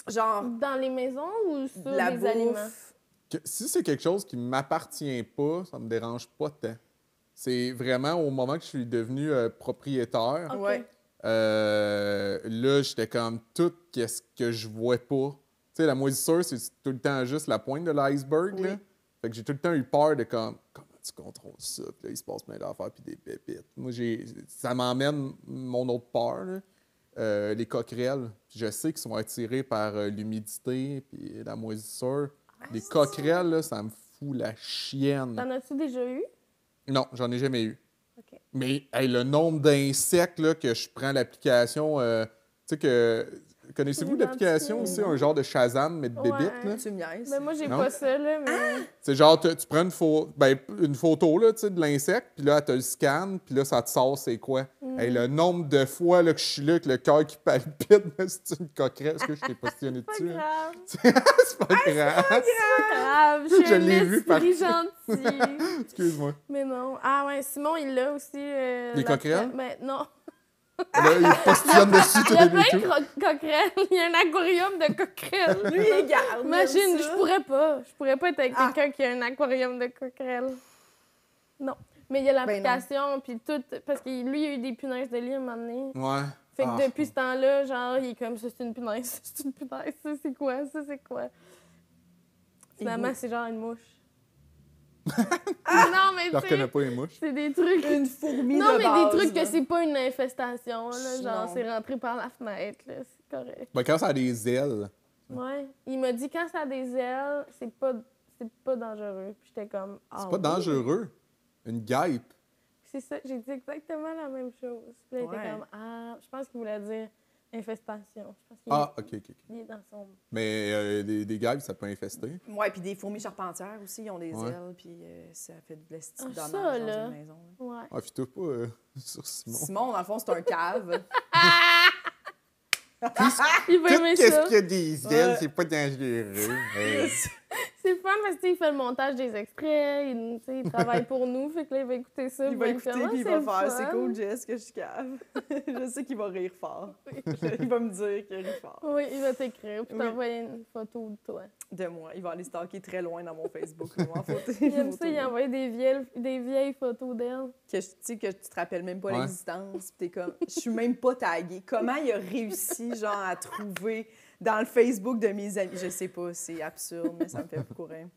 Genre, Dans les maisons ou sur de la les aliments? bouffe. Si c'est quelque chose qui m'appartient pas, ça me dérange pas tant. C'est vraiment au moment que je suis devenu propriétaire. Ok. Ouais. Là, j'étais comme tout qu'est-ce que je vois pas. Tu sais, la moisissure, c'est tout le temps juste la pointe de l'iceberg. Là. Oui. Fait que j'ai tout le temps eu peur de comment tu contrôles ça. Puis là, il se passe plein d'affaires puis des pépites. Moi, ça m'emmène mon autre peur, là. Les coquerelles. Je sais qu'ils sont attirés par l'humidité puis la moisissure. Les coquerelles, là, ça me fout la chienne. T'en as-tu déjà eu? Non, j'en ai jamais eu. OK. Mais hey, le nombre d'insectes là, que je prends l'application, tu sais que. Connaissez-vous Identifié, l'application aussi, non? un genre de Shazam, mais de Ouais. bébites, là? Tu me niaises. Mais moi, j'ai Non? pas ça, là, mais... C'est genre, tu prends une photo là, tu sais, de l'insecte, puis là, tu le scan, puis là, ça te sort c'est quoi. Hey, le nombre de fois là, que je suis là, avec le cœur qui palpite, là, c'est une coquerelle. Est-ce que je t'ai positionné Pas dessus? Hein? grave. C'est pas grave. Pas grave. Je suis Je un l'ai vu esprit gentil. Excuse-moi. Mais non. Ah ouais, Simon, il l'a aussi. Les coquerelles? Mais non. Là, il positionne dessus tous Il y a les plein deux. de coquerelles. Il y a un aquarium de coquerelles. Lui, il garde. Imagine, ça. je pourrais pas. Je pourrais pas être avec Ah. quelqu'un qui a un aquarium de coquerelles. Non. Mais il y a l'application, puis tout. Parce que lui, il a eu des punaises de lit à un moment donné. Ouais. Fait que Ah. depuis ce temps-là, genre, il est comme ça, c'est une punaise, c'est une punaise, ça c'est quoi, ça c'est quoi. Finalement, vous- c'est genre une mouche. Non, mais Je tu reconnais sais, pas les mouches. c'est des trucs. Une fourmi Non, de mais base, des trucs là. que c'est pas une infestation, là. Genre, Non. c'est rentré par la fenêtre, là. C'est correct. Ben, quand ça a des ailes. Ouais. Il m'a dit quand ça a des ailes, c'est pas dangereux. Puis j'étais comme. Ah, C'est pas oui? dangereux. Une guêpe. C'est ça, j'ai dit exactement la même chose. Puis là, il était Ouais. comme. Ah, je pense qu'il voulait dire infestation. Je pense qu'il Ah, OK. il est dans son. Mais des guêpes, ça peut infester. Ouais, puis des fourmis charpentières aussi, ils ont des Ouais. ailes, puis ça fait de l'esti Ah, dommage ça, dans là. une maison. là. Ouais. Ah, puis toi pas sur Simon. Simon, dans le fond, c'est un cave. Il va aimer ça. qu'il y a des ailes, c'est pas dangereux. Hey. C'est fun parce que il fait le montage des extraits, il travaille pour nous, fait que là, il va écouter ça. Il va écouter faire, puis il c'est va le faire c'est fun. cool, Jess, que je cave. Je sais qu'il va rire fort. Il va me dire qu'il rit fort. Oui, il va t'écrire puis Oui. t'envoyer une photo de toi. De moi. Il va aller stalker très loin dans mon Facebook. Il va en photo. Il aime ça, il a envoyé des vieilles photos d'elle. Que, tu sais, que tu te rappelles même pas Ouais. l'existence. Puis t'es comme, je suis même pas taguée. Comment il a réussi, genre, à trouver dans le Facebook de mes amis? Je sais pas, c'est absurde, mais ça me fait beaucoup rire.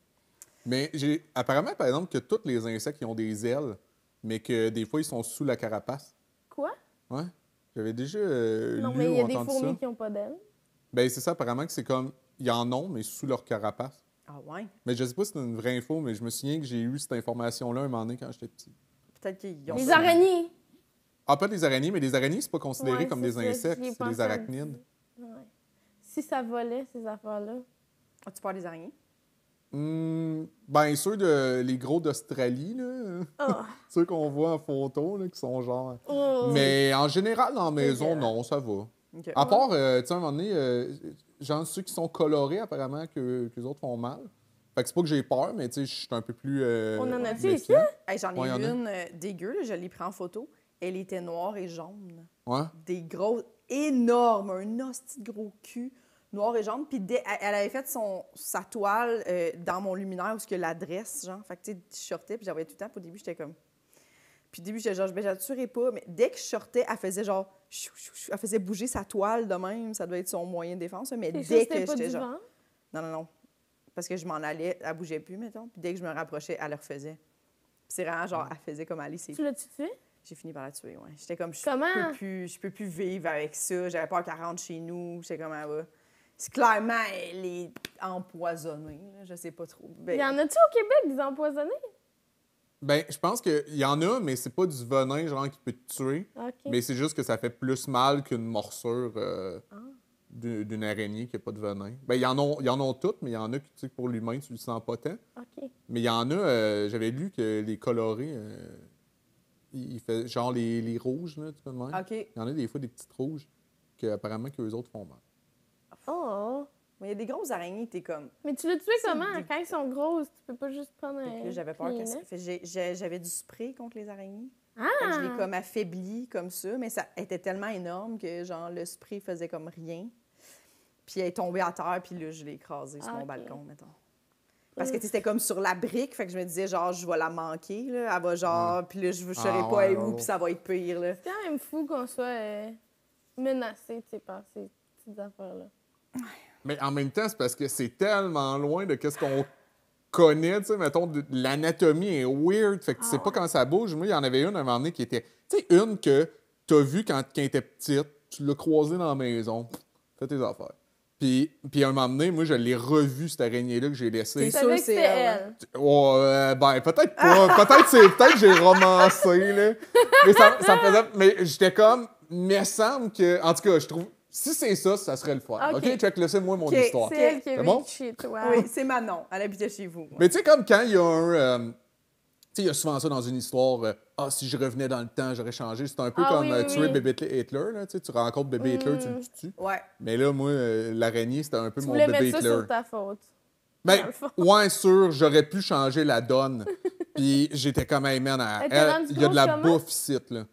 Mais j'ai apparemment, par exemple, que tous les insectes ils ont des ailes, mais que des fois, ils sont sous la carapace. Quoi? Ouais. J'avais déjà Non, lu mais il y ou a des entendu fourmis ça. qui n'ont pas d'ailes. Ben, c'est ça, apparemment que c'est comme. Ils en ont, mais sous leur carapace. Ah ouais? Mais je sais pas si c'est une vraie info, mais je me souviens que j'ai eu cette information-là un moment donné quand j'étais petit. Peut-être qu'ils ont... Les araignées! Ah, pas des araignées, mais les araignées, c'est pas considéré Ouais, comme c'est des ça, insectes, j'y ai c'est pensé des à arachnides. Ouais. Si ça volait, ces affaires-là. As-tu peur des araignées? Ben, ceux de les gros d'Australie, là, Ah! ceux qu'on voit en photo, là, qui sont genre. Oh. Mais en général, dans la maison, Dégueulasse. non, ça va. OK. À part, tu sais, à un moment donné, genre ceux qui sont colorés, apparemment, que les autres font mal. Fait que c'est pas que j'ai peur, mais tu sais, je suis un peu plus. On en a-tu méfiant. ici? Hey, j'en ai Ouais, y en vu a. une dégueu, là, je l'ai pris en photo. Elle était noire et jaune. Ouais. Des grosses, énormes, un hostie de gros cul, noir et jaune. Puis elle avait fait sa toile dans mon luminaire où il y a l'adresse, genre. Fait que tu sais, je sortais, puis j'avais tout le temps. Puis au début, j'étais comme... Puis au début, j'étais genre, je ne pas. Mais dès que je sortais, elle faisait genre... chou, chou, chou, elle faisait bouger sa toile de même. Ça doit être son moyen de défense. Mais T'es sûr dès que c'était que pas j'étais du genre... vent? Non, non, non. Parce que je m'en allais, elle bougeait plus, mettons. Puis dès que je me rapprochais, elle le refaisait. Puis c'est vraiment genre, elle faisait comme aller ses... Tu l'as-tu tué? J'ai fini par la tuer, ouais. J'étais comme, Comment? je peux plus vivre avec ça. J'avais peur qu'elle rentre chez nous. J'étais comme, ah ouais. C'est clairement, elle est empoisonnée, là. Je sais pas trop. Ben, Il y en a-tu au Québec, des empoisonnés? Ben, je pense qu'il y en a, mais c'est pas du venin, genre, qui peut te tuer. OK. Mais c'est juste que ça fait plus mal qu'une morsure d'une araignée qui n'a pas de venin. Ben, il y en a toutes, mais il y en a qui, tu sais, pour l'humain, tu le sens pas tant. OK. Mais il y en a, j'avais lu que les colorés, ils fait genre les rouges, là, tu connais. OK. Il y en a des fois des petites rouges, que apparemment qu'eux autres font mal. Oh! Mais il y a des grosses araignées, t'es comme... Mais tu l'as tué C'est comment? des- Quand ils sont grosses, tu peux pas juste prendre Fait un... que là, j'avais peur que ça... Kleenex? Fait que j'avais du spray contre les araignées. Fait que Ah! je l'ai comme affaibli comme ça, mais ça était tellement énorme que, genre, le spray faisait comme rien. Puis elle est tombée à terre, puis là, je l'ai écrasée sur mon OK. balcon, mettons. Parce que tu sais, c'était comme sur la brique, fait que je me disais, genre, je vais la manquer, là. Elle va, genre, puis là, je saurais Ah, pas ouais, elle est où, ouais, puis ça va être pire, là. C'est quand même fou qu'on soit menacé, tu sais, par ces petites affaires-là. Mais en même temps, c'est parce que c'est tellement loin de ce qu'on connaît, tu sais, mettons, l'anatomie est weird, fait que tu sais pas quand ça bouge. Moi, il y en avait une à un moment donné qui était, tu sais, une que t'as vue quand elle était petite, tu l'as croisée dans la maison, fais tes affaires. Puis à un moment donné, moi, je l'ai revue, cette araignée-là que j'ai laissée. Tu sûr savais que c'est c'était elle, elle. Ouais, ben, peut-être pas. Peut-être que j'ai romancé, là. Mais ça me faisait. Mais j'étais comme. Mais il semble que. En tout cas, je trouve. Si c'est ça, ça serait le fun. OK. OK, check, laissez-moi mon OK, histoire. C'est elle qui est C'est bon? vécu chez toi. Oui, c'est Manon. Elle habitait chez vous. Mais tu sais, comme quand il y a un. Tu sais, il y a souvent ça dans une histoire. Si je revenais dans le temps, j'aurais changé. C'est un peu Ah, comme oui, oui, tuer oui. bébé Hitler, là. Tu sais, tu rencontres bébé Hitler, tu le tues. Ouais. Mais là, moi, l'araignée, c'était un peu Tu mon voulais bébé mettre ça Hitler. sur ta faute. Ben, dans le fond. ouais, sûr, j'aurais pu changer la donne. Puis j'étais comme, hey man, Elle était rendue il y a de la grosse comment? bouffe ici, là.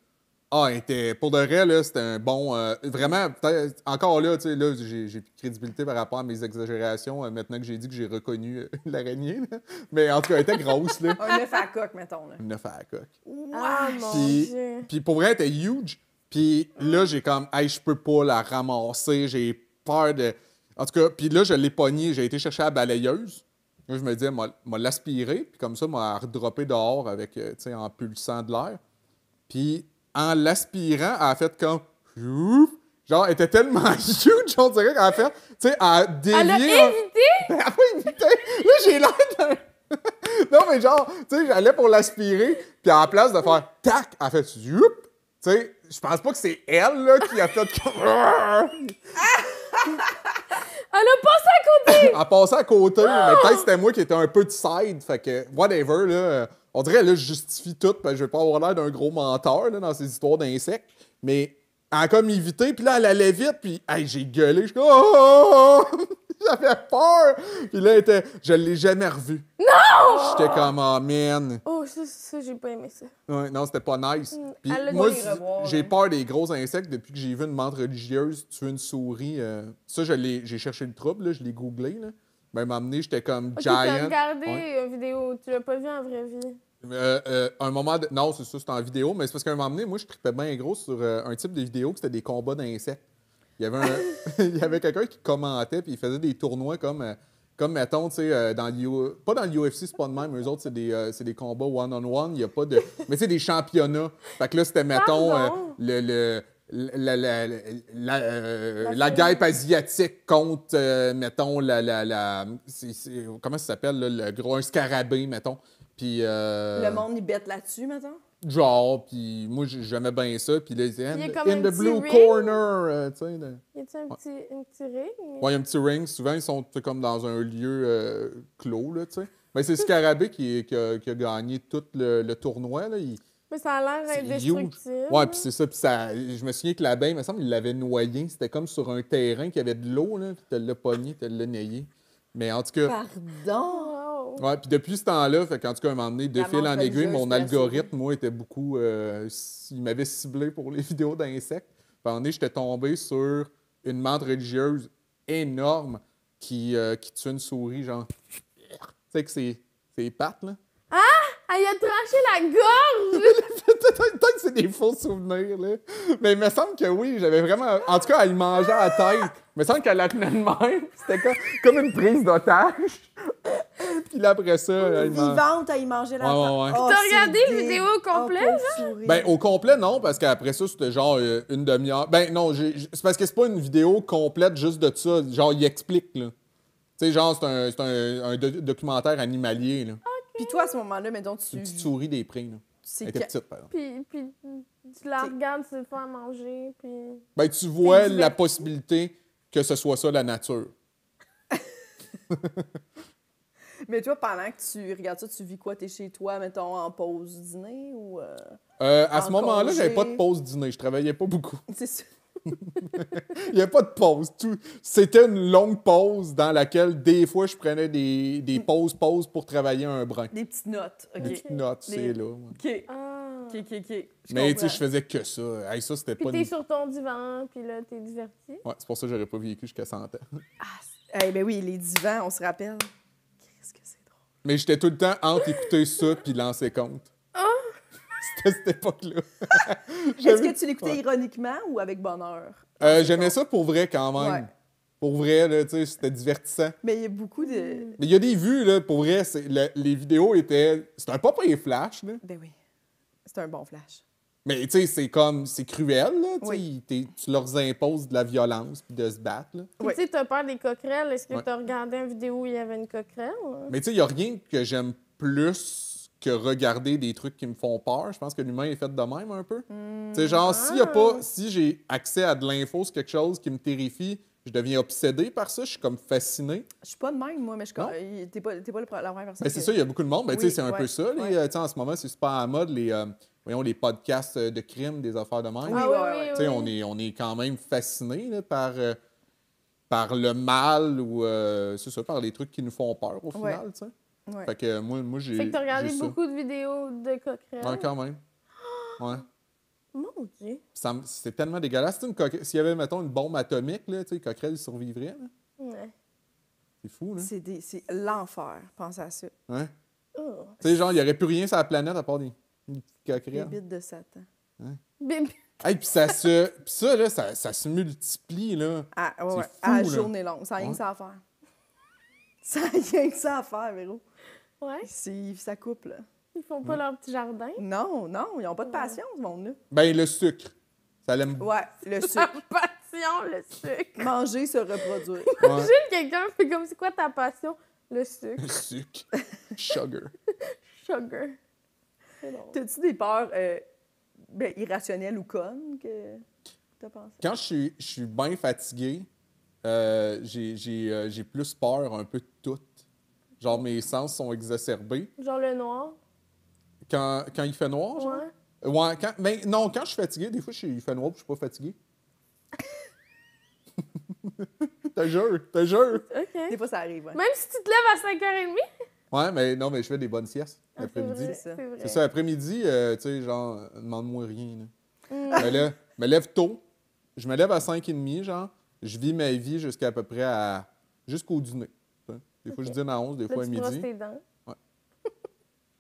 Ah, elle était, pour de vrai, là, c'était un bon. Vraiment, peut-être, encore là, tu sais, là, j'ai plus de crédibilité par rapport à mes exagérations maintenant que j'ai dit que j'ai reconnu l'araignée, là. Mais en tout cas, elle était grosse, là. Un œuf à coque, mettons, là. Une neuf à la coque. Ah, mon Puis, Dieu. puis pour vrai, elle était huge. Puis là, j'ai comme, hey, je peux pas la ramasser, j'ai peur de. En tout cas, puis là, je l'ai pognée, j'ai été chercher la balayeuse. Là, je me disais, m'a l'aspirer, puis comme ça, m'a redroppé dehors avec, tu sais, en pulsant de l'air. Puis en l'aspirant, elle a fait comme. Genre, elle était tellement huge, on dirait qu'elle a fait. Tu sais, elle a dévié. Elle a évité? Elle a pas évité. Là, j'ai l'air d'un. Non, mais genre, tu sais, j'allais pour l'aspirer, puis à la place de faire tac, elle a fait youp. Tu sais, je pense pas que c'est elle, là, qui a fait comme. Elle a passé à côté! Elle passait à côté, mais peut-être que c'était moi qui étais un peu de side, fait que whatever, là. On dirait, là, je justifie tout, parce que je vais pas avoir l'air d'un gros menteur, là, dans ces histoires d'insectes. Mais elle a comme évité, puis là, elle allait vite, puis hey, j'ai gueulé, je suis comme. Oh! J'avais peur! Puis là, je l'ai jamais revu. Non! J'étais comme, oh man. Oh, ça j'ai pas aimé ça. Ouais, non, c'était pas nice. Puis Elle a moi, dû les revoir, j'ai hein. peur des gros insectes depuis que j'ai vu une menthe religieuse tuer une souris. Ça, j'ai cherché le trouble, là, je l'ai googlé. Là. Ben, m'a amené, j'étais comme Ok, giant. t'as regardé Ouais. une vidéo, tu l'as pas vu en vraie vie. Un moment non, c'est ça, c'était en vidéo, mais c'est parce qu'à un moment donné, moi, je tripais bien gros sur un type de vidéo que c'était des combats d'insectes. Il y avait il y avait quelqu'un qui commentait, puis il faisait des tournois comme mettons, tu sais, pas dans l'UFC, c'est pas de même, eux autres, c'est des combats one-on-one, il y a pas de... Mais tu sais, des championnats. Fait que là, c'était, mettons, Pardon? la guêpe asiatique contre, mettons, comment ça s'appelle, là, un scarabée, mettons. Puis... Le monde, il bête là-dessus, maintenant? Genre, puis moi, j'aimais bien ça. Puis là, il disait, Il y a comme in un the petit blue ring. corner, tu sais. Y a-tu un petit ring? Ouais, il y a un petit ring. Souvent, ils sont tu sais, comme dans un lieu clos, là, tu sais. Mais c'est Scarabée qui a gagné tout le tournoi, là. Mais ça a l'air C'est indestructible. Ouais, puis c'est ça. Puis je me souviens que l'abeille, il me semble, il l'avait noyé. C'était comme sur un terrain qui avait de l'eau, là. Puis tu l'as pogné, tu l'as nayé. Mais en tout cas... Pardon? Wow. Ouais, puis depuis ce temps-là, fait qu'en tout cas, à un moment donné, de La fil en menthe aiguille, religieuse, mon c'était la algorithme, moi, était beaucoup... il m'avait ciblé pour les vidéos d'insectes. Puis à un moment donné, j'étais tombé sur une menthe religieuse énorme qui tue une souris, genre... Tu sais que c'est pattes, là. Elle a tranché la gorge! Peut-être que c'est des faux souvenirs, là. Mais il me semble que oui, j'avais vraiment... En tout cas, elle mangeait à la tête. Il me semble qu'elle la tenait de même. C'était comme une prise d'otage. Puis là, après ça, elle mangeait. Vivante à y manger la Ouais. Oh, T'as c'est regardé la vidéo au complet, pauvre souris. Ben, au complet, non, parce qu'après ça, c'était genre une demi-heure. Ben, non, c'est parce que c'est pas une vidéo complète juste de ça. Genre, il explique, là. Tu sais, genre, c'est un documentaire animalier, là. Puis toi, à ce moment-là, mettons, Une petite souris des prés, là. C'est Elle était que- petite, par exemple. Puis tu la regardes se faire manger, puis... Ben, tu vois C'est la diverti. possibilité que ce soit ça, la nature. Mais toi, pendant que tu regardes ça, tu vis quoi? T'es chez toi, mettons, en pause dîner ou... À ce En moment-là, j'avais pas congé. de pause dîner. Je travaillais pas beaucoup. C'est ça. Il n'y avait pas de pause. C'était une longue pause dans laquelle, des fois, je prenais des pauses pour travailler un brin. Des petites notes, OK. Des petites notes, Des- c'est là. OK. Ah. OK. Je Mais tu sais, comprends. je faisais que ça. Hey, ça, c'était Puis pas... t'es sur ton divan, puis là, t'es diverti. Ouais, c'est pour ça que j'aurais pas vécu jusqu'à 100 ans. Eh ben oui, les divans, on se rappelle. Qu'est-ce que c'est drôle. Mais j'étais tout le temps entre écouter ça puis lancer compte. C'était cette époque-là. Est-ce que tu l'écoutais ironiquement ou avec bonheur? J'aimais ça pour vrai quand même. Ouais. Pour vrai, là, tu sais, c'était divertissant. Mais il y a beaucoup de... Mais il y a des vues, là, pour vrai, les vidéos étaient... C'était un pas pire flash, là. Ben oui. C'est un bon flash. Mais tu sais, c'est cruel, là. Tu sais, Oui. tu leur imposes de la violence puis de se battre, là. Puis Ouais. tu sais, t'as peur des coquerelles. Est-ce que Ouais. t'as regardé une vidéo où il y avait une coquerelle? Mais tu sais, il n'y a rien que j'aime plus que regarder des trucs qui me font peur. Je pense que l'humain est fait de même un peu. Tu sais, genre, si j'ai accès à de l'info sur quelque chose qui me terrifie, je deviens obsédé par ça, je suis comme fasciné. Je suis pas de même, moi, mais Non? t'es pas la première personne. Mais c'est ça, il y a beaucoup de monde. Mais tu sais, Oui, c'est un peu ouais, ça. ouais. Tu sais, en ce moment, c'est super à la mode, les podcasts de crime, des affaires de même. Oui, ouais. Tu sais, on est quand même fasciné là, par le mal ou, c'est ça, par les trucs qui nous font peur au Ouais. final, tu sais. Ouais. Fait que moi, j'ai. Fait que t'as regardé j'ai ça. beaucoup de vidéos de coquerelles. Ouais, quand même. Ouais. Mon Dieu. C'est tellement dégueulasse. S'il y avait, mettons, une bombe atomique, là, tu sais, Coquerel, il survivrait. Là. Ouais. C'est fou, là. C'est l'enfer, pense à ça. Ouais. Oh. Tu sais, genre, il n'y aurait plus rien sur la planète à part des petites Les coquerelles. bites de Satan. Bébé. Hey, puis ça, là, ça se multiplie, là. Ah, ouais, C'est ouais. fou, À la là. journée longue. Ça n'a rien Ouais. que ça à faire. Ça n'a rien que ça à faire, Véro. Ouais. Ça coupe, là. Ils font pas leur petit jardin. Non, ils n'ont pas de passion, ce monde-là. Ben, le sucre. Ça l'aime. Ouais, le sucre. Passion, le sucre. Manger, se reproduire. Ouais. Imagine quelqu'un fait comme c'est quoi ta passion? Le sucre. Le sucre. Sugar. Sugar. C'est drôle. T'as-tu des peurs irrationnelles ou connes que t'as pensé? Quand je suis bien fatigué, j'ai plus peur un peu de tout. Genre, mes sens sont exacerbés. Genre le noir. Quand il fait noir, genre? Ouais. Ouais, mais non, quand je suis fatigué, des fois, il fait noir et je suis pas fatigué. Te jure. OK. Des fois, ça arrive, ouais. Même si tu te lèves à 5h30? Ouais, mais non, mais je fais des bonnes siestes Ah, l'après-midi. c'est vrai. C'est ça, après-midi, tu sais, genre, demande-moi rien. Là. Mm. Je me lève tôt. Je me lève à 5h30, genre. Je vis ma vie jusqu'à peu près jusqu'au dîner. Des fois, je dîne à 11, des Là, fois à tu brosses midi. tes dents.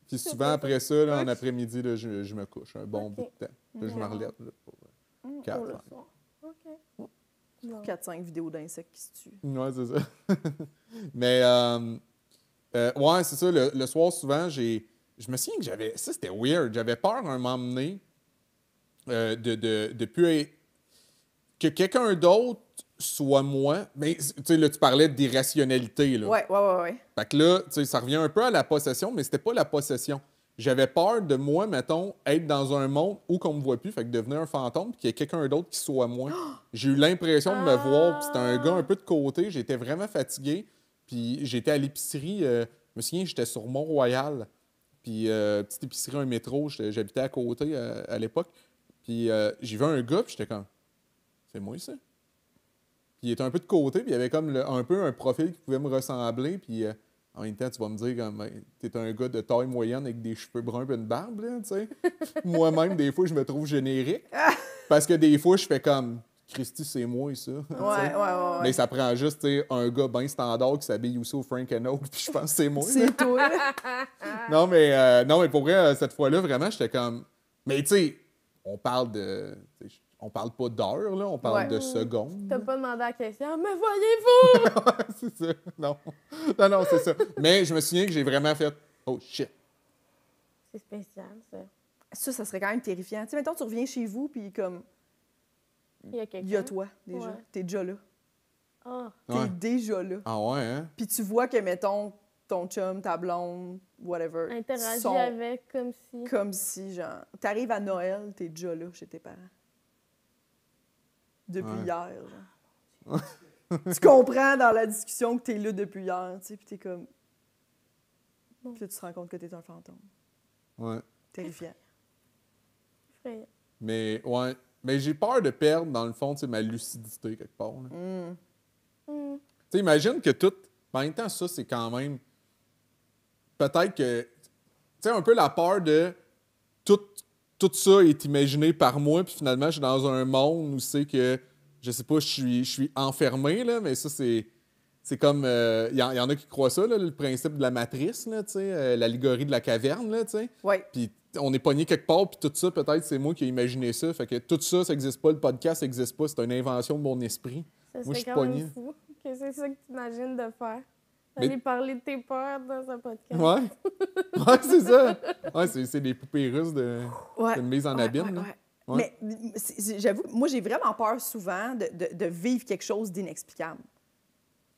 Puis souvent, après ça, là, en après-midi, là, je me couche un bon Ok. bout de temps. Puis je me relève là, pour Pour 4 le heures. soir. OK. Bon. 4-5 vidéos d'insectes qui se tuent. Ouais, c'est ça. Mais, ouais, c'est ça. Le soir, souvent, je me souviens que j'avais. Ça, c'était weird. J'avais peur un moment donné de plus être. Que quelqu'un d'autre soit moi. Mais, tu sais, là, tu parlais d'irrationalité, là. Ouais. Fait que là, tu sais, ça revient un peu à la possession, mais c'était pas la possession. J'avais peur de moi, mettons, être dans un monde où qu'on me voit plus, fait que devenir un fantôme, puis qu'il y ait quelqu'un d'autre qui soit moi. J'ai eu l'impression de me voir, puis c'était un gars un peu de côté, j'étais vraiment fatigué, puis j'étais à l'épicerie, je me souviens, j'étais sur Mont-Royal, puis petite épicerie, un métro, j'habitais à côté à l'époque, puis j'ai vu un gars, puis j'étais comme, c'est moi ça? Puis il était un peu de côté, puis il y avait comme un peu un profil qui pouvait me ressembler, puis en même temps, tu vas me dire comme t'es un gars de taille moyenne avec des cheveux bruns et une barbe, là, tu sais. Moi-même, des fois, je me trouve générique. Parce que des fois, je fais comme Christy, c'est moi, ça. Ouais. Mais ça prend juste, tu sais, un gars bien standard qui s'habille aussi au Frank and Oak, puis je pense que c'est moi. là. C'est toi. Non, mais pour vrai, cette fois-là, vraiment, j'étais comme. Mais tu sais, on parle de. On parle pas d'heures, là, on parle Ouais. de secondes. T'as pas demandé la question. Mais voyez-vous! C'est ça. Non, c'est ça. Mais je me souviens que j'ai vraiment fait oh shit. C'est spécial, ça. Ça serait quand même terrifiant. Tu sais, mettons, tu reviens chez vous, puis comme, Il y a quelqu'un. il y a toi, déjà. Ouais. T'es déjà là. Ah. T'es Ouais. déjà là. Ah ouais, hein? Puis tu vois que, mettons, ton chum, ta blonde, whatever, Interagir sont avec comme si. comme si, genre, t'arrives à Noël, t'es déjà là chez tes parents. Depuis Ouais. hier, genre. Tu comprends dans la discussion que t'es là depuis hier, tu sais, puis t'es comme... Bon. Puis là, tu te rends compte que t'es un fantôme. Ouais. Terrifiant. Effrayant. Mais ouais. Mais j'ai peur de perdre, dans le fond, tu sais, ma lucidité quelque part. là. Mm. Hmm. Tu sais, imagine que tout. En même temps, ça, c'est quand même. Peut-être que. Tu sais, un peu la peur de. Tout ça est imaginé par moi, puis finalement, je suis dans un monde où c'est que. Je sais pas, je suis enfermé, là, mais ça, c'est. C'est comme. Il y en a qui croient ça, là, le principe de la matrice, là, tu sais, l'allégorie de la caverne, là, tu sais. Ouais. Puis on est pogné quelque part, puis tout ça, peut-être, c'est moi qui ai imaginé ça. Fait que tout ça, ça n'existe pas, le podcast n'existe pas, c'est une invention de mon esprit. Ça Moi, je serait suis quand pogné. même fou que c'est ça que tu imagines de faire. Mais- D'aller parler de tes peurs dans un podcast. Ouais. Ouais, c'est ça. Ouais, c'est des poupées russes de Ouais. mise en Ouais, abîme. ouais, là. ouais. Ouais. Mais j'avoue, moi, j'ai vraiment peur souvent de vivre quelque chose d'inexplicable.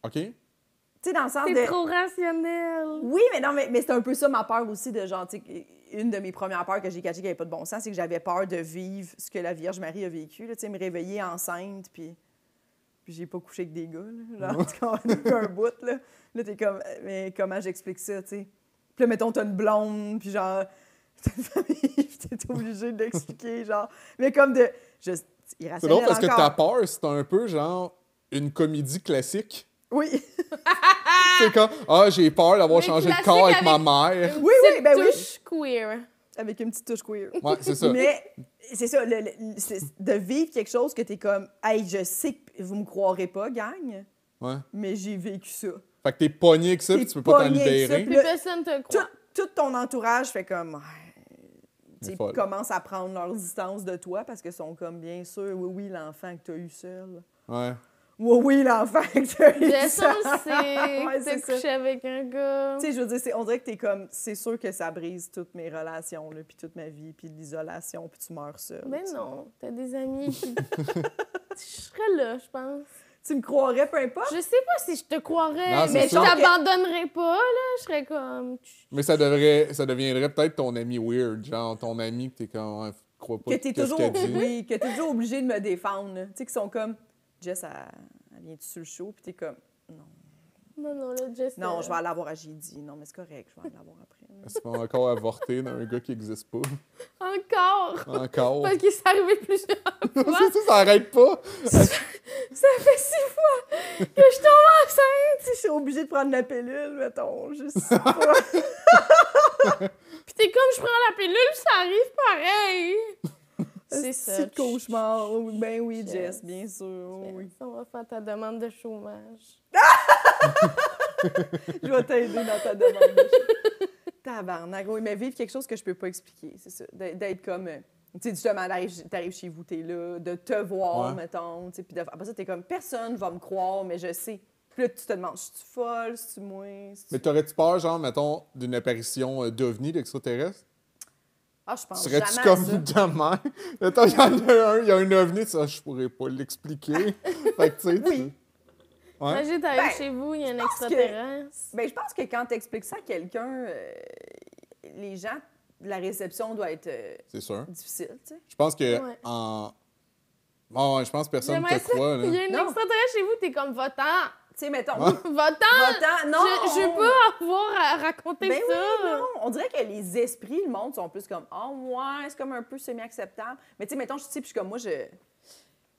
OK? Tu sais, dans le sens T'es de... trop rationnel. Oui, mais non, mais c'est un peu ça ma peur aussi de genre, tu sais, une de mes premières peurs que j'ai catchées qui n'avait pas de bon sens, c'est que j'avais peur de vivre ce que la Vierge Marie a vécu, là, tu sais, me réveiller enceinte, puis j'ai pas couché avec des gars, là, genre, quand on a fait un bout, là, t'es comme, mais comment j'explique ça, tu sais? Puis là, mettons, t'as une blonde, puis genre, t'as une famille, puis t'es obligé de l'expliquer, genre, mais comme de, C'est irrationnel drôle parce que encore. ta peur, c'est un peu genre une comédie classique. Oui, C'est comme, j'ai peur d'avoir Mais changé de classique corps avec ma avec- mère. Une Oui, petite ben oui. touche queer. avec une petite touche queer. Ouais, c'est ça. Mais c'est ça, c'est de vivre quelque chose que t'es comme, hey, je sais que vous me croirez pas, gang, Ouais. mais j'ai vécu ça. Fait que t'es pogné avec ça, T'es puis tu peux pas t'en pogné avec ça, libérer. puis Plus là, personne te croit. tout ton entourage fait comme, tu sais, folle. commence à prendre leur distance de toi parce qu'ils sont comme, bien sûr, oui, l'enfant que t'as eu seul. Ouais. Oui, l'enfant que t'as eu Je seul. sens Ouais, que c'est t'as ça. couché avec un gars. Tu sais, je veux dire, on dirait que t'es comme, c'est sûr que ça brise toutes mes relations, là, puis toute ma vie, puis l'isolation, puis tu meurs seul. Mais tu sais. non, t'as des amis qui... Je serais là, je pense. Tu me croirais, peu importe. Je sais pas si je te croirais, Non, c'est mais je sûr. t'abandonnerais pas, là. Je serais comme... Mais ça deviendrait peut-être ton ami weird, genre ton ami que t'es comme, ouais, crois pas Que t'es qu'est-ce toujours, qu'elle dit. oui, que t'es toujours obligé de me défendre. là. Tu sais, qui sont comme, Jess, elle vient-tu sur le show? Puis t'es comme, non. Non, là, Jess... Non, je vais aller l'avoir à J.D. Non, mais c'est correct, je vais aller l'avoir après. Est-ce qu'on va encore avorter d'un gars qui n'existe pas? Encore! Encore? Parce qu'il s'est arrivé plusieurs fois. ça arrête pas! Ça fait 6 fois que je tombe enceinte! Si je suis obligée de prendre la pilule, mettons, je sais pas. Pis t'es comme, je prends la pilule, ça arrive pareil! C'est ça. C'est cauchemar. Oui, ben oui, Jess. Jess, bien sûr. Oui. On va faire ta demande de chômage. Je vais t'aider dans ta demande. De Tabarnak. Oui, mais vivre quelque chose que je peux pas expliquer, c'est ça. D'être comme... tu sais, justement, t'arrives chez vous, t'es là, de te voir, Ouais. mettons. Tu sais, puis après ça, t'es comme, personne va me croire, mais je sais. Puis là, tu te demandes, suis-tu folle, suis-tu moi? Mais t'aurais-tu peur, genre, mettons, d'une apparition d'OVNI, d'extraterrestre? Ah, je pense Serais-tu jamais comme à ça. demain? Mettons, il y en a un, il y a un OVNI, ça, je pourrais pas l'expliquer. Fait que, tu sais, Oui. Ouais. Imagine, t'arrives Ben, chez vous, il y a un pense que- extraterrestre. Ben, je pense que quand t'expliques ça à quelqu'un, les gens, la réception doit être C'est sûr. difficile, tu sais. Je pense que Ouais. ouais, je pense que personne J'aimerais te ça. croit, là. Il y a une Non. extraterrestre chez vous, t'es comme, va-t'en! Tu sais, mettons, Ouais. Va-t'en! va-t'en, non! Je veux pas avoir à raconter Ben ça! oui, non! On dirait que les esprits, le monde, sont plus comme « Ah, ouais, c'est comme un peu semi-acceptable. » Mais tu sais, mettons, je sais, puis je suis comme moi,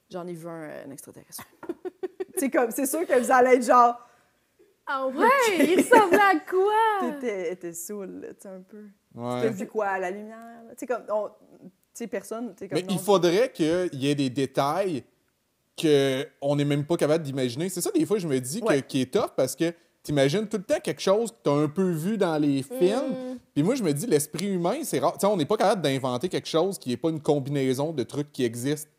j'en ai vu un extraterrestre. Tu sais, comme, c'est sûr que vous allez être genre Ah ouais? Il ressemblait à quoi? T'étais saoul, là, tu sais, un peu. Ouais. T'as vu quoi? La lumière? là? Tu sais, comme, tu sais, personne, tu sais, comme... Mais il non. faudrait qu'il y ait des détails qu'on n'est même pas capable d'imaginer. C'est ça, des fois, je me dis Ouais. qui est tough parce que t'imagines tout le temps quelque chose que t'as un peu vu dans les films. Puis moi, je me dis, l'esprit humain, c'est rare. Tu sais, on n'est pas capable d'inventer quelque chose qui n'est pas une combinaison de trucs qui existent.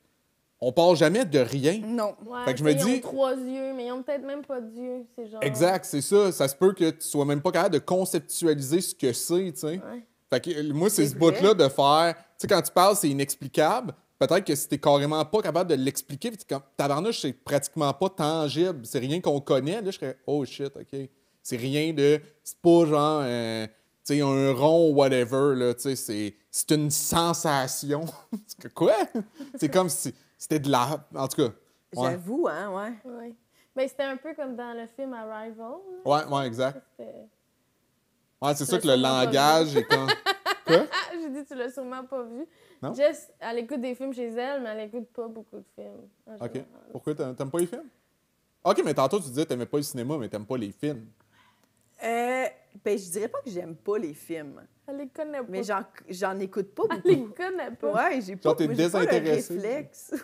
On part jamais de rien. Non. Ouais, Fait que je me tu sais, dis- Ils ont 3 yeux, mais ils ont peut-être même pas d'yeux. C'est genre. Exact, c'est ça. Ça se peut que tu sois même pas capable de conceptualiser ce que c'est, tu sais. Ouais. Fait que moi, c'est C'est ce vrai. bout-là de faire... Tu sais, quand tu parles, c'est inexplicable. Peut-être que si t'es carrément pas capable de l'expliquer, puis t'es comme, tabarnouche, c'est pratiquement pas tangible. C'est rien qu'on connaît. Là, je serais, oh shit, OK. C'est rien de... C'est pas genre, tu sais, un rond ou whatever, là. Tu sais, c'est une sensation. C'est que quoi? C'est comme si c'était de la... En tout cas, ouais. J'avoue, hein, ouais. Ouais. Ben, c'était un peu comme dans le film Arrival. là. Ouais, exact. C'était- Ouais, c'est Tu ça l'as que le sûrement pas langage est comme... Quoi? Ah, j'ai dit, tu l'as sûrement pas vu. Non? Jess, elle écoute des films chez elle, mais elle écoute pas beaucoup de films. en OK. général. Pourquoi t'aimes pas les films? OK, mais tantôt, tu disais que t'aimais pas le cinéma, mais t'aimes pas les films. Ben, je dirais pas que j'aime pas les films, Elle les connaît pas. mais j'en écoute pas Elle les beaucoup. connaît pas. Ouais, j'ai pas, Genre, t'es moi, j'ai pas le désintéressée. réflexe.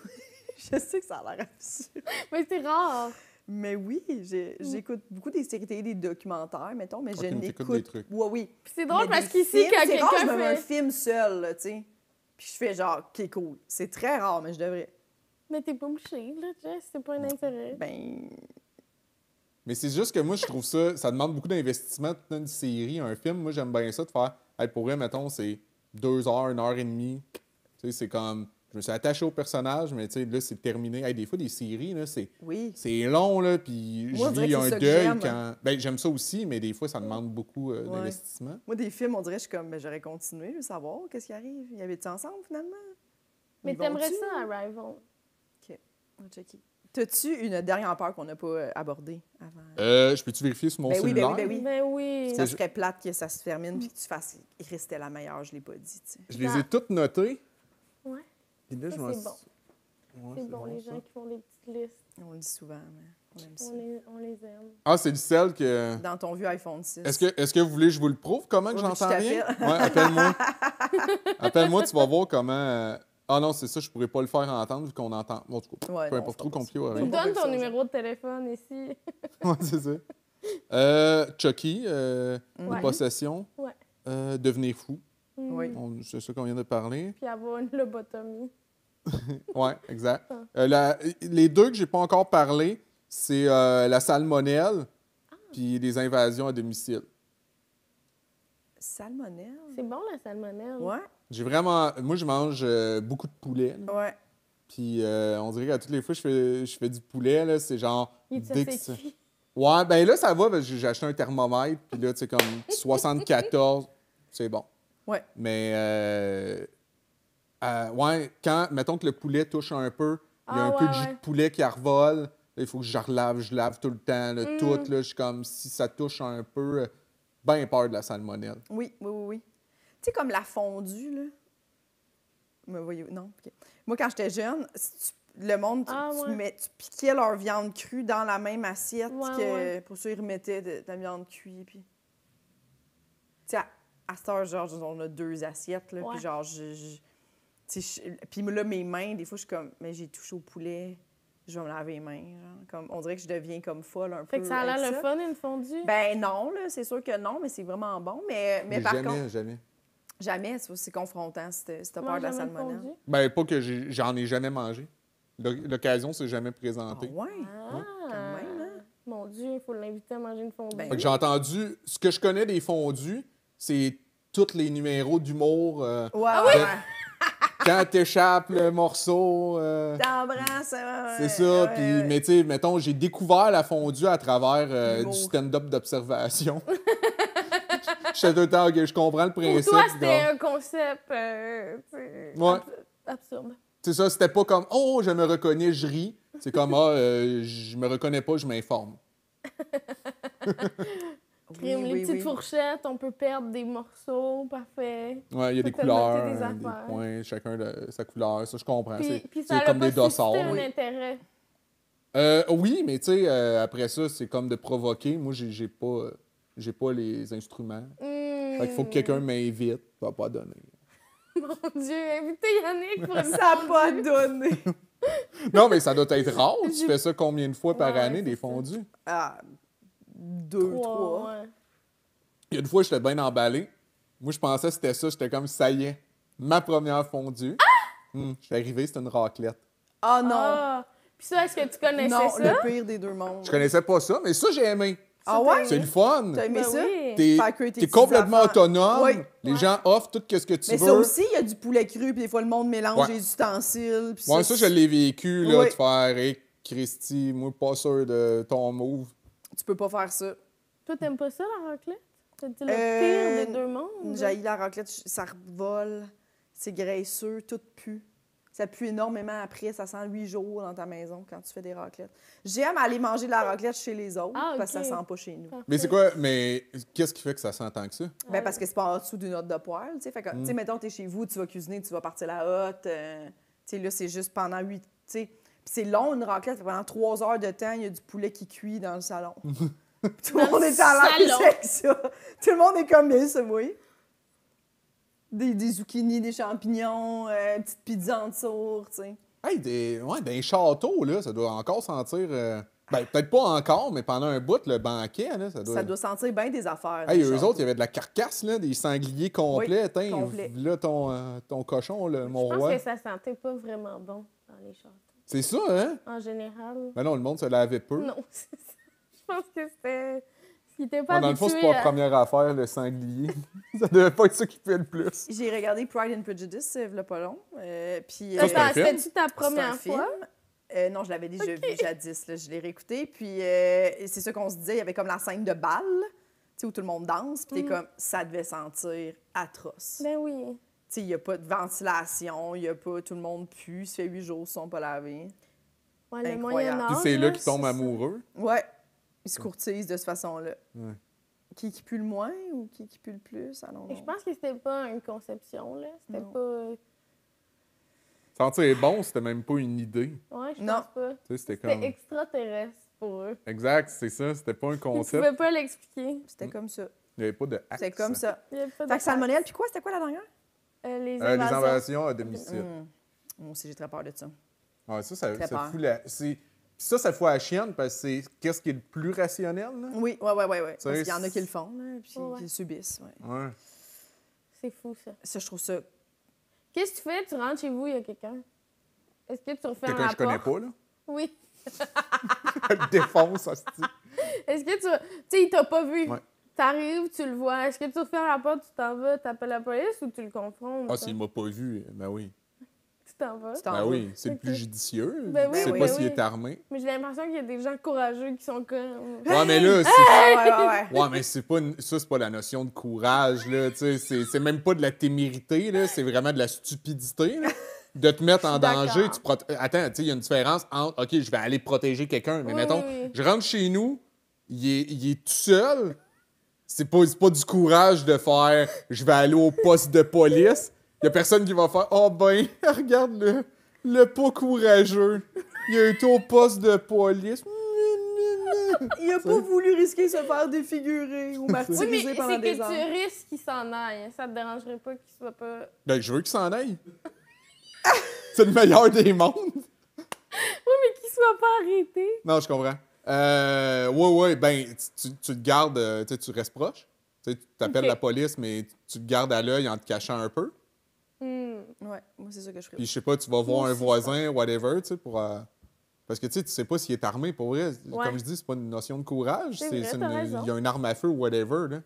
Je sais que ça a l'air absurde. Mais c'est rare. Mais oui, j'écoute beaucoup des séries télé, des documentaires, mettons, mais Ok, je mais t'écoutes des n'écoute... trucs. Ouais, oui. Puis c'est drôle Mais parce des qu'ici, films, quand c'est rare, je quelqu'un me mets un fait... film seul, là, tu sais. Puis je fais genre, OK, cool. C'est très rare, mais je devrais. Mais t'es pas obligé, là, Jess. C'est pas un intérêt. Ben, Mais c'est juste que moi, je trouve ça demande beaucoup d'investissement dans une série, un film. Moi, j'aime bien ça de faire, hey, pour vrai, mettons, c'est 2 heures, 1 heure et demie. Tu sais, c'est comme, je me suis attaché au personnage, mais tu sais, là, c'est terminé. Hey, des fois, des séries, là, c'est oui. long, là, puis Moi, on je dirait vis que c'est un ça que deuil j'aime. quand... Ben, j'aime ça aussi, mais des fois, ça demande beaucoup d'investissement. Moi, des films, on dirait, je suis comme, ben, j'aurais continué, je veux savoir qu'est-ce qui arrive. Y avait-tu ensemble, finalement? Mais Ils t'aimerais vont-tu? ça, Arrival. OK, on va checker. T'as-tu une dernière peur qu'on n'a pas abordée avant? Je peux-tu vérifier sur mon Ben oui, ben cellulaire? oui, ben oui. Ben oui. Ça serait plate que ça se termine puis que tu fasses « Chris, c'était la meilleure, je l'ai pas dit », tu sais. Je les ai toutes notées. Ouais, Puis là, Ça, je m'en c'est bon. Ouais, c'est bon, les ça. gens qui font des petites listes. On le dit souvent, mais on aime ça. On les aime. Ah, c'est le celle que... Dans ton vieux iPhone 6. Est-ce que vous voulez que je vous le prouve comment que Ouais, j'entends je rien? t'appelle. Ouais, appelle-moi. Appelle-moi, tu vas voir comment... Ah non, c'est ça, je pourrais pas le faire entendre vu qu'on entend. Bon, en tout cas, Ouais, peu non, importe, c'est trop pas compliqué. possible. Ouais, Tu pas donnes ça, ton ça. numéro de téléphone ici. ouais, c'est ça. Chucky, Ouais. les possessions, Ouais. devenir fou. Oui. C'est ça qu'on vient de parler. Puis avoir une lobotomie. Ouais, exact. Ah. Les deux que j'ai pas encore parlé, c'est la salmonelle puis les invasions à domicile. Salmonelle? C'est bon, la salmonelle. Ouais, J'ai vraiment... Moi, je mange beaucoup de poulet. là. ouais. Puis on dirait qu'à toutes les fois que je fais du poulet, là, c'est genre... Il te dès que fait ça- qui? Ouais, ben là, ça va, parce que j'ai acheté un thermomètre, puis là, tu sais, comme 74, c'est bon. Ouais. Mais, ouais, quand, mettons que le poulet touche un peu, il y a Ah, un peu de ouais, jus ouais. de poulet qui revole, Il faut que je lave tout le temps, là, tout. Là, je suis comme, si ça touche un peu, bien peur de la salmonelle. Oui. Tu sais, comme la fondue, là. Me voyez non? OK. Moi, quand j'étais jeune, le monde, tu piquais leur viande crue dans la même assiette pour ça, ils remettaient de la viande cuite. Puis, tu sais, à cette heure, genre, on a 2 assiettes, là, puis genre, puis là, mes mains, des fois, je suis comme, mais j'ai touché au poulet, je vais me laver les mains. Genre, comme, on dirait que je deviens comme folle un peu. Fait que ça a l'air le fun, une fondue? Ben non, là, c'est sûr que non, mais c'est vraiment bon. Mais par contre... Jamais, c'est confrontant, cette peur de la salmonelle. Ben, pas que j'en ai jamais mangé. L'occasion s'est jamais présentée. Ah ouais? Quand même, hein? Mon Dieu, il faut l'inviter à manger une fondue. Ben, Fait que j'ai entendu... Ce que je connais des fondues, c'est tous les numéros d'humour. Quand t'échappes le morceau... T'embrasses. c'est ça. Puis, mais tu sais, mettons, j'ai découvert la fondue à travers du stand-up d'observation. Je sais tout le temps, OK, je comprends le principe. Pour toi, c'était un concept absurde. C'est ça, c'était pas comme « Oh, je me reconnais, je ris ». C'est comme « Ah, je me reconnais pas, je m'informe ». Les petites fourchettes, on peut perdre des morceaux, parfait. Ouais, il y a des couleurs, des points, chacun de sa couleur. Ça, je comprends. Puis c'est comme des dossards. Ça a un intérêt. Oui, mais tu sais, après ça, c'est comme de provoquer. Moi, j'ai pas les instruments. Fait qu'il faut que quelqu'un m'invite. Ça va pas donner. Mon Dieu, invitez Yannick pour ça n'a pas donné. Non, mais ça doit être rare. Tu fais ça combien de fois par année, des fondus? 2, 3. Ouais. Il y a une fois, j'étais bien emballé. Moi, je pensais que c'était ça. J'étais comme, ça y est, ma première fondue. Je suis arrivé, c'était une raclette. Ah non! Puis ça, est-ce que tu connaissais non, ça? le pire des deux mondes. Je connaissais pas ça, mais ça, j'ai aimé. Ah ouais? C'est le fun. T'as aimé ça? Oui. T'es complètement autonome. Oui. Les gens offrent tout ce que tu veux. Mais ça aussi, il y a du poulet cru, puis des fois, le monde mélange les ustensiles. Puis ça, je l'ai vécu, là, de faire « Hey, Christy, moi, pas sûr de ton move. » Tu peux pas faire ça. Toi, t'aimes pas ça, la raclette? T'as dit le pire des deux mondes? J'haïs la raclette, ça revole, c'est graisseux, tout pue. Ça pue énormément après, ça sent 8 jours dans ta maison quand tu fais des raclettes. J'aime aller manger de la raclette chez les autres parce que ça sent pas chez nous. Mais c'est quoi? Mais qu'est-ce qui fait que ça sent tant que ça? Ben parce que c'est pas en dessous d'une hotte de poêle. Tu sais, tu sais, mettons, t'es chez vous, tu vas cuisiner, tu vas partir la hotte. Tu sais, là, c'est juste pendant 8... Tu sais, puis c'est long, une raclette. Pendant 3 heures de temps, il y a du poulet qui cuit dans le salon. Tout le monde est à l'aise avec ça. Tout le monde est comme ça, oui. Des zucchini, des champignons, une petite pizza en dessous, tu sais. Hey, d'un château, là, ça doit encore sentir... Ben, peut-être pas encore, mais pendant un bout, le banquet, là, ça doit... Ça doit sentir bien des affaires. Hey, eux autres, il y avait de la carcasse, là, des sangliers complets. Oui, complet. Là, ton cochon, mon roi. Je pense que ça sentait pas vraiment bon dans les châteaux. C'est ça, hein? En général. Ben non, le monde se lavait peu. Non, c'est ça. Je pense que c'était... Il était pas dans le fond, c'est pas la première affaire, le sanglier. Ça devait pas être ça qui fait le plus. J'ai regardé Pride and Prejudice, il y a pas long. Puis, c'était-tu ta première fois? Non, je l'avais déjà vu jadis. Là, je l'ai réécouté. Puis c'est ça qu'on se disait, il y avait comme la scène de bal, où tout le monde danse. Puis t'es comme, ça devait sentir atroce. Ben oui. Il n'y a pas de ventilation, il y a pas... Tout le monde pue, ça fait 8 jours qu'ils ne sont pas lavés. Ouais, le Moyen-Âge. Puis c'est là qu'ils tombent amoureux. Ouais. Ils se courtisent de cette façon-là. Ouais. Qui pue le moins ou qui pue le plus? Je pense que c'était pas une conception, là. C'était pas... Sentir bon, c'était même pas une idée. Ouais, je pense pas. C'était extraterrestre pour eux. Exact, c'est ça. C'était pas un concept. Ils pouvaient pas l'expliquer. C'était comme ça. Il n'y avait pas de axe. C'était comme ça. Il y avait pas de fait que salmonelle, puis quoi? C'était quoi la dernière? Les invasions à domicile. Moi aussi, j'ai très peur de ça. Ouais, ça fout la... Ça fout la chienne parce que c'est qu'est-ce qui est le plus rationnel, là? Oui. Parce qu'il y en a qui le font, là, puis qui le subissent. Ouais. C'est fou, ça. Ça, je trouve ça... Qu'est-ce que tu fais? Tu rentres chez vous, il y a quelqu'un. Est-ce que tu refermes la porte? Quelqu'un que je connais pas, là? Oui. Elle défonce, ça se dit. Est-ce que tu sais, il t'a pas vu. Ouais. T'arrives, tu le vois. Est-ce que tu refermes la porte, tu t'en vas, t'appelles la police ou tu le confrontes? Ah, s'il m'a pas vu, ben oui. Tu t'en vas? Ben oui, c'est le plus judicieux. Ben oui, je sais pas s'il est armé. Mais j'ai l'impression qu'il y a des gens courageux qui sont comme... Ouais, mais là, c'est... Ouais. Ouais, mais c'est pas ça, c'est pas la notion de courage, là, tu sais. C'est même pas de la témérité, là. C'est vraiment de la stupidité, là. de te mettre Je en suis danger. d'accord. Attends, tu sais, il y a une différence entre, OK, je vais aller protéger quelqu'un, mais Oui, mettons, oui. je rentre chez nous, il est tout seul. C'est pas du courage de faire, je vais aller au poste de police. Il y a personne qui va faire, oh ben, regarde le pas courageux. Il a été au poste de police. Il a pas voulu risquer de se faire défigurer ou Oui, mais martyriser pendant c'est des que heures. tu risques qu'il s'en aille. Ça te dérangerait pas qu'il soit pas... Ben, je veux qu'il s'en aille. C'est le meilleur des mondes. Oui, mais qu'il soit pas arrêté. Non, je comprends. Ouais, ben, tu te gardes, tu sais, tu restes proche. Tu t'appelles Ok. la police, mais tu te gardes à l'œil en te cachant un peu. Ouais, moi, c'est ça que je ferais. Puis, je sais pas, tu vas voir Moi un aussi, voisin, whatever, tu sais, pour... Parce que, tu sais pas s'il est armé, pour vrai. Ouais. Comme je dis, c'est pas une notion de courage. C'est vrai, t'as raison. Il y a une arme à feu ou whatever, là.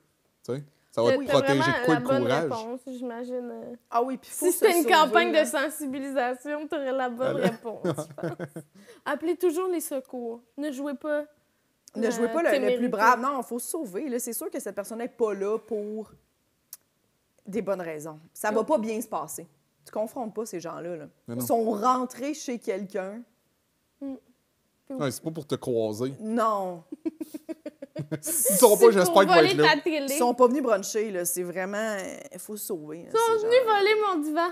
Tu sais, ça va te T'as protéger vraiment de quoi la de bonne courage? réponse, j'imagine. Ah oui, puis faut Si se c'était une sauver, campagne là. de sensibilisation, t'aurais la bonne réponse, je pense. Appelez toujours les secours. Ne jouez pas. Ne jouez pas le témérité. plus brave. Non, il faut se sauver. Là. C'est sûr que cette personne n'est pas là pour des bonnes raisons. Ça va pas bien se passer. Tu confrontes pas ces gens-là. Là. Mais non. Ils sont rentrés chez quelqu'un. Ouais, c'est pas pour te croiser. Non. Ils sont pas, C'est j'espère pour qu'ils vont voler être là. ta télé. Ils sont pas venus bruncher. Là. C'est vraiment... Il faut se sauver. Ils sont venus voler mon divan.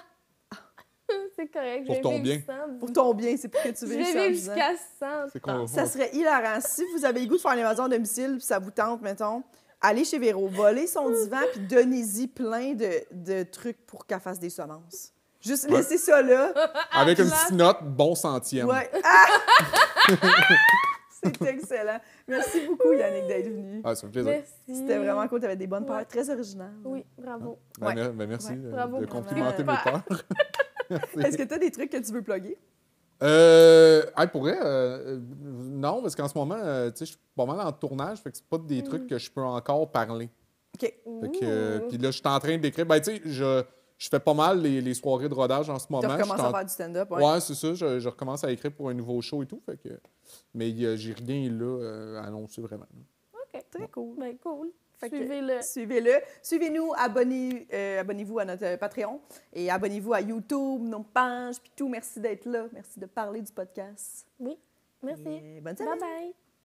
C'est correct. Pour je vais ton vivre bien. sans. Pour ton bien, c'est pour que tu Je vives vais ça en vivre disant. jusqu'à 100 C'est ans. qu'on- Ça serait hilarant. Si vous avez le goût de faire l'invasion à domicile, puis ça vous tente, mettons, allez chez Véro, volez son divan, puis donnez-y plein de trucs pour qu'elle fasse des semences. Juste Ouais. laissez ça là. Avec une place. petite note, bon centième. Ouais. Ah! C'est excellent. Merci beaucoup, Yannick, d'être venu. Ah, ça fait plaisir. Merci. C'était vraiment cool. Tu avais des bonnes Ouais. peurs très originales. Oui, bravo. Ben, Ouais. merci Ouais. Bravo. de complimenter mes Vraiment. peurs. Est-ce que tu as des trucs que tu veux plugger? Pour vrai, non, parce qu'en ce moment, tu sais, je suis pas mal en tournage, fait que c'est pas des trucs que je peux encore parler. OK. Fait que, puis là, je suis en train d'écrire. Ben, tu sais, je fais pas mal les soirées de rodage en ce Tu moment. Je recommences suis en- à faire du stand-up, ouais. Ouais, c'est ça. Je recommence à écrire pour un nouveau show et tout. Fait que... Mais j'ai rien là à annoncer vraiment. OK. Très cool. Ben, cool. Fait que Suivez-le. Suivez-le. Suivez-nous, abonnez-vous à notre Patreon et abonnez-vous à YouTube, nos pages, puis tout. Merci d'être là. Merci de parler du podcast. Oui. Merci. Et bonne semaine. Bye bye.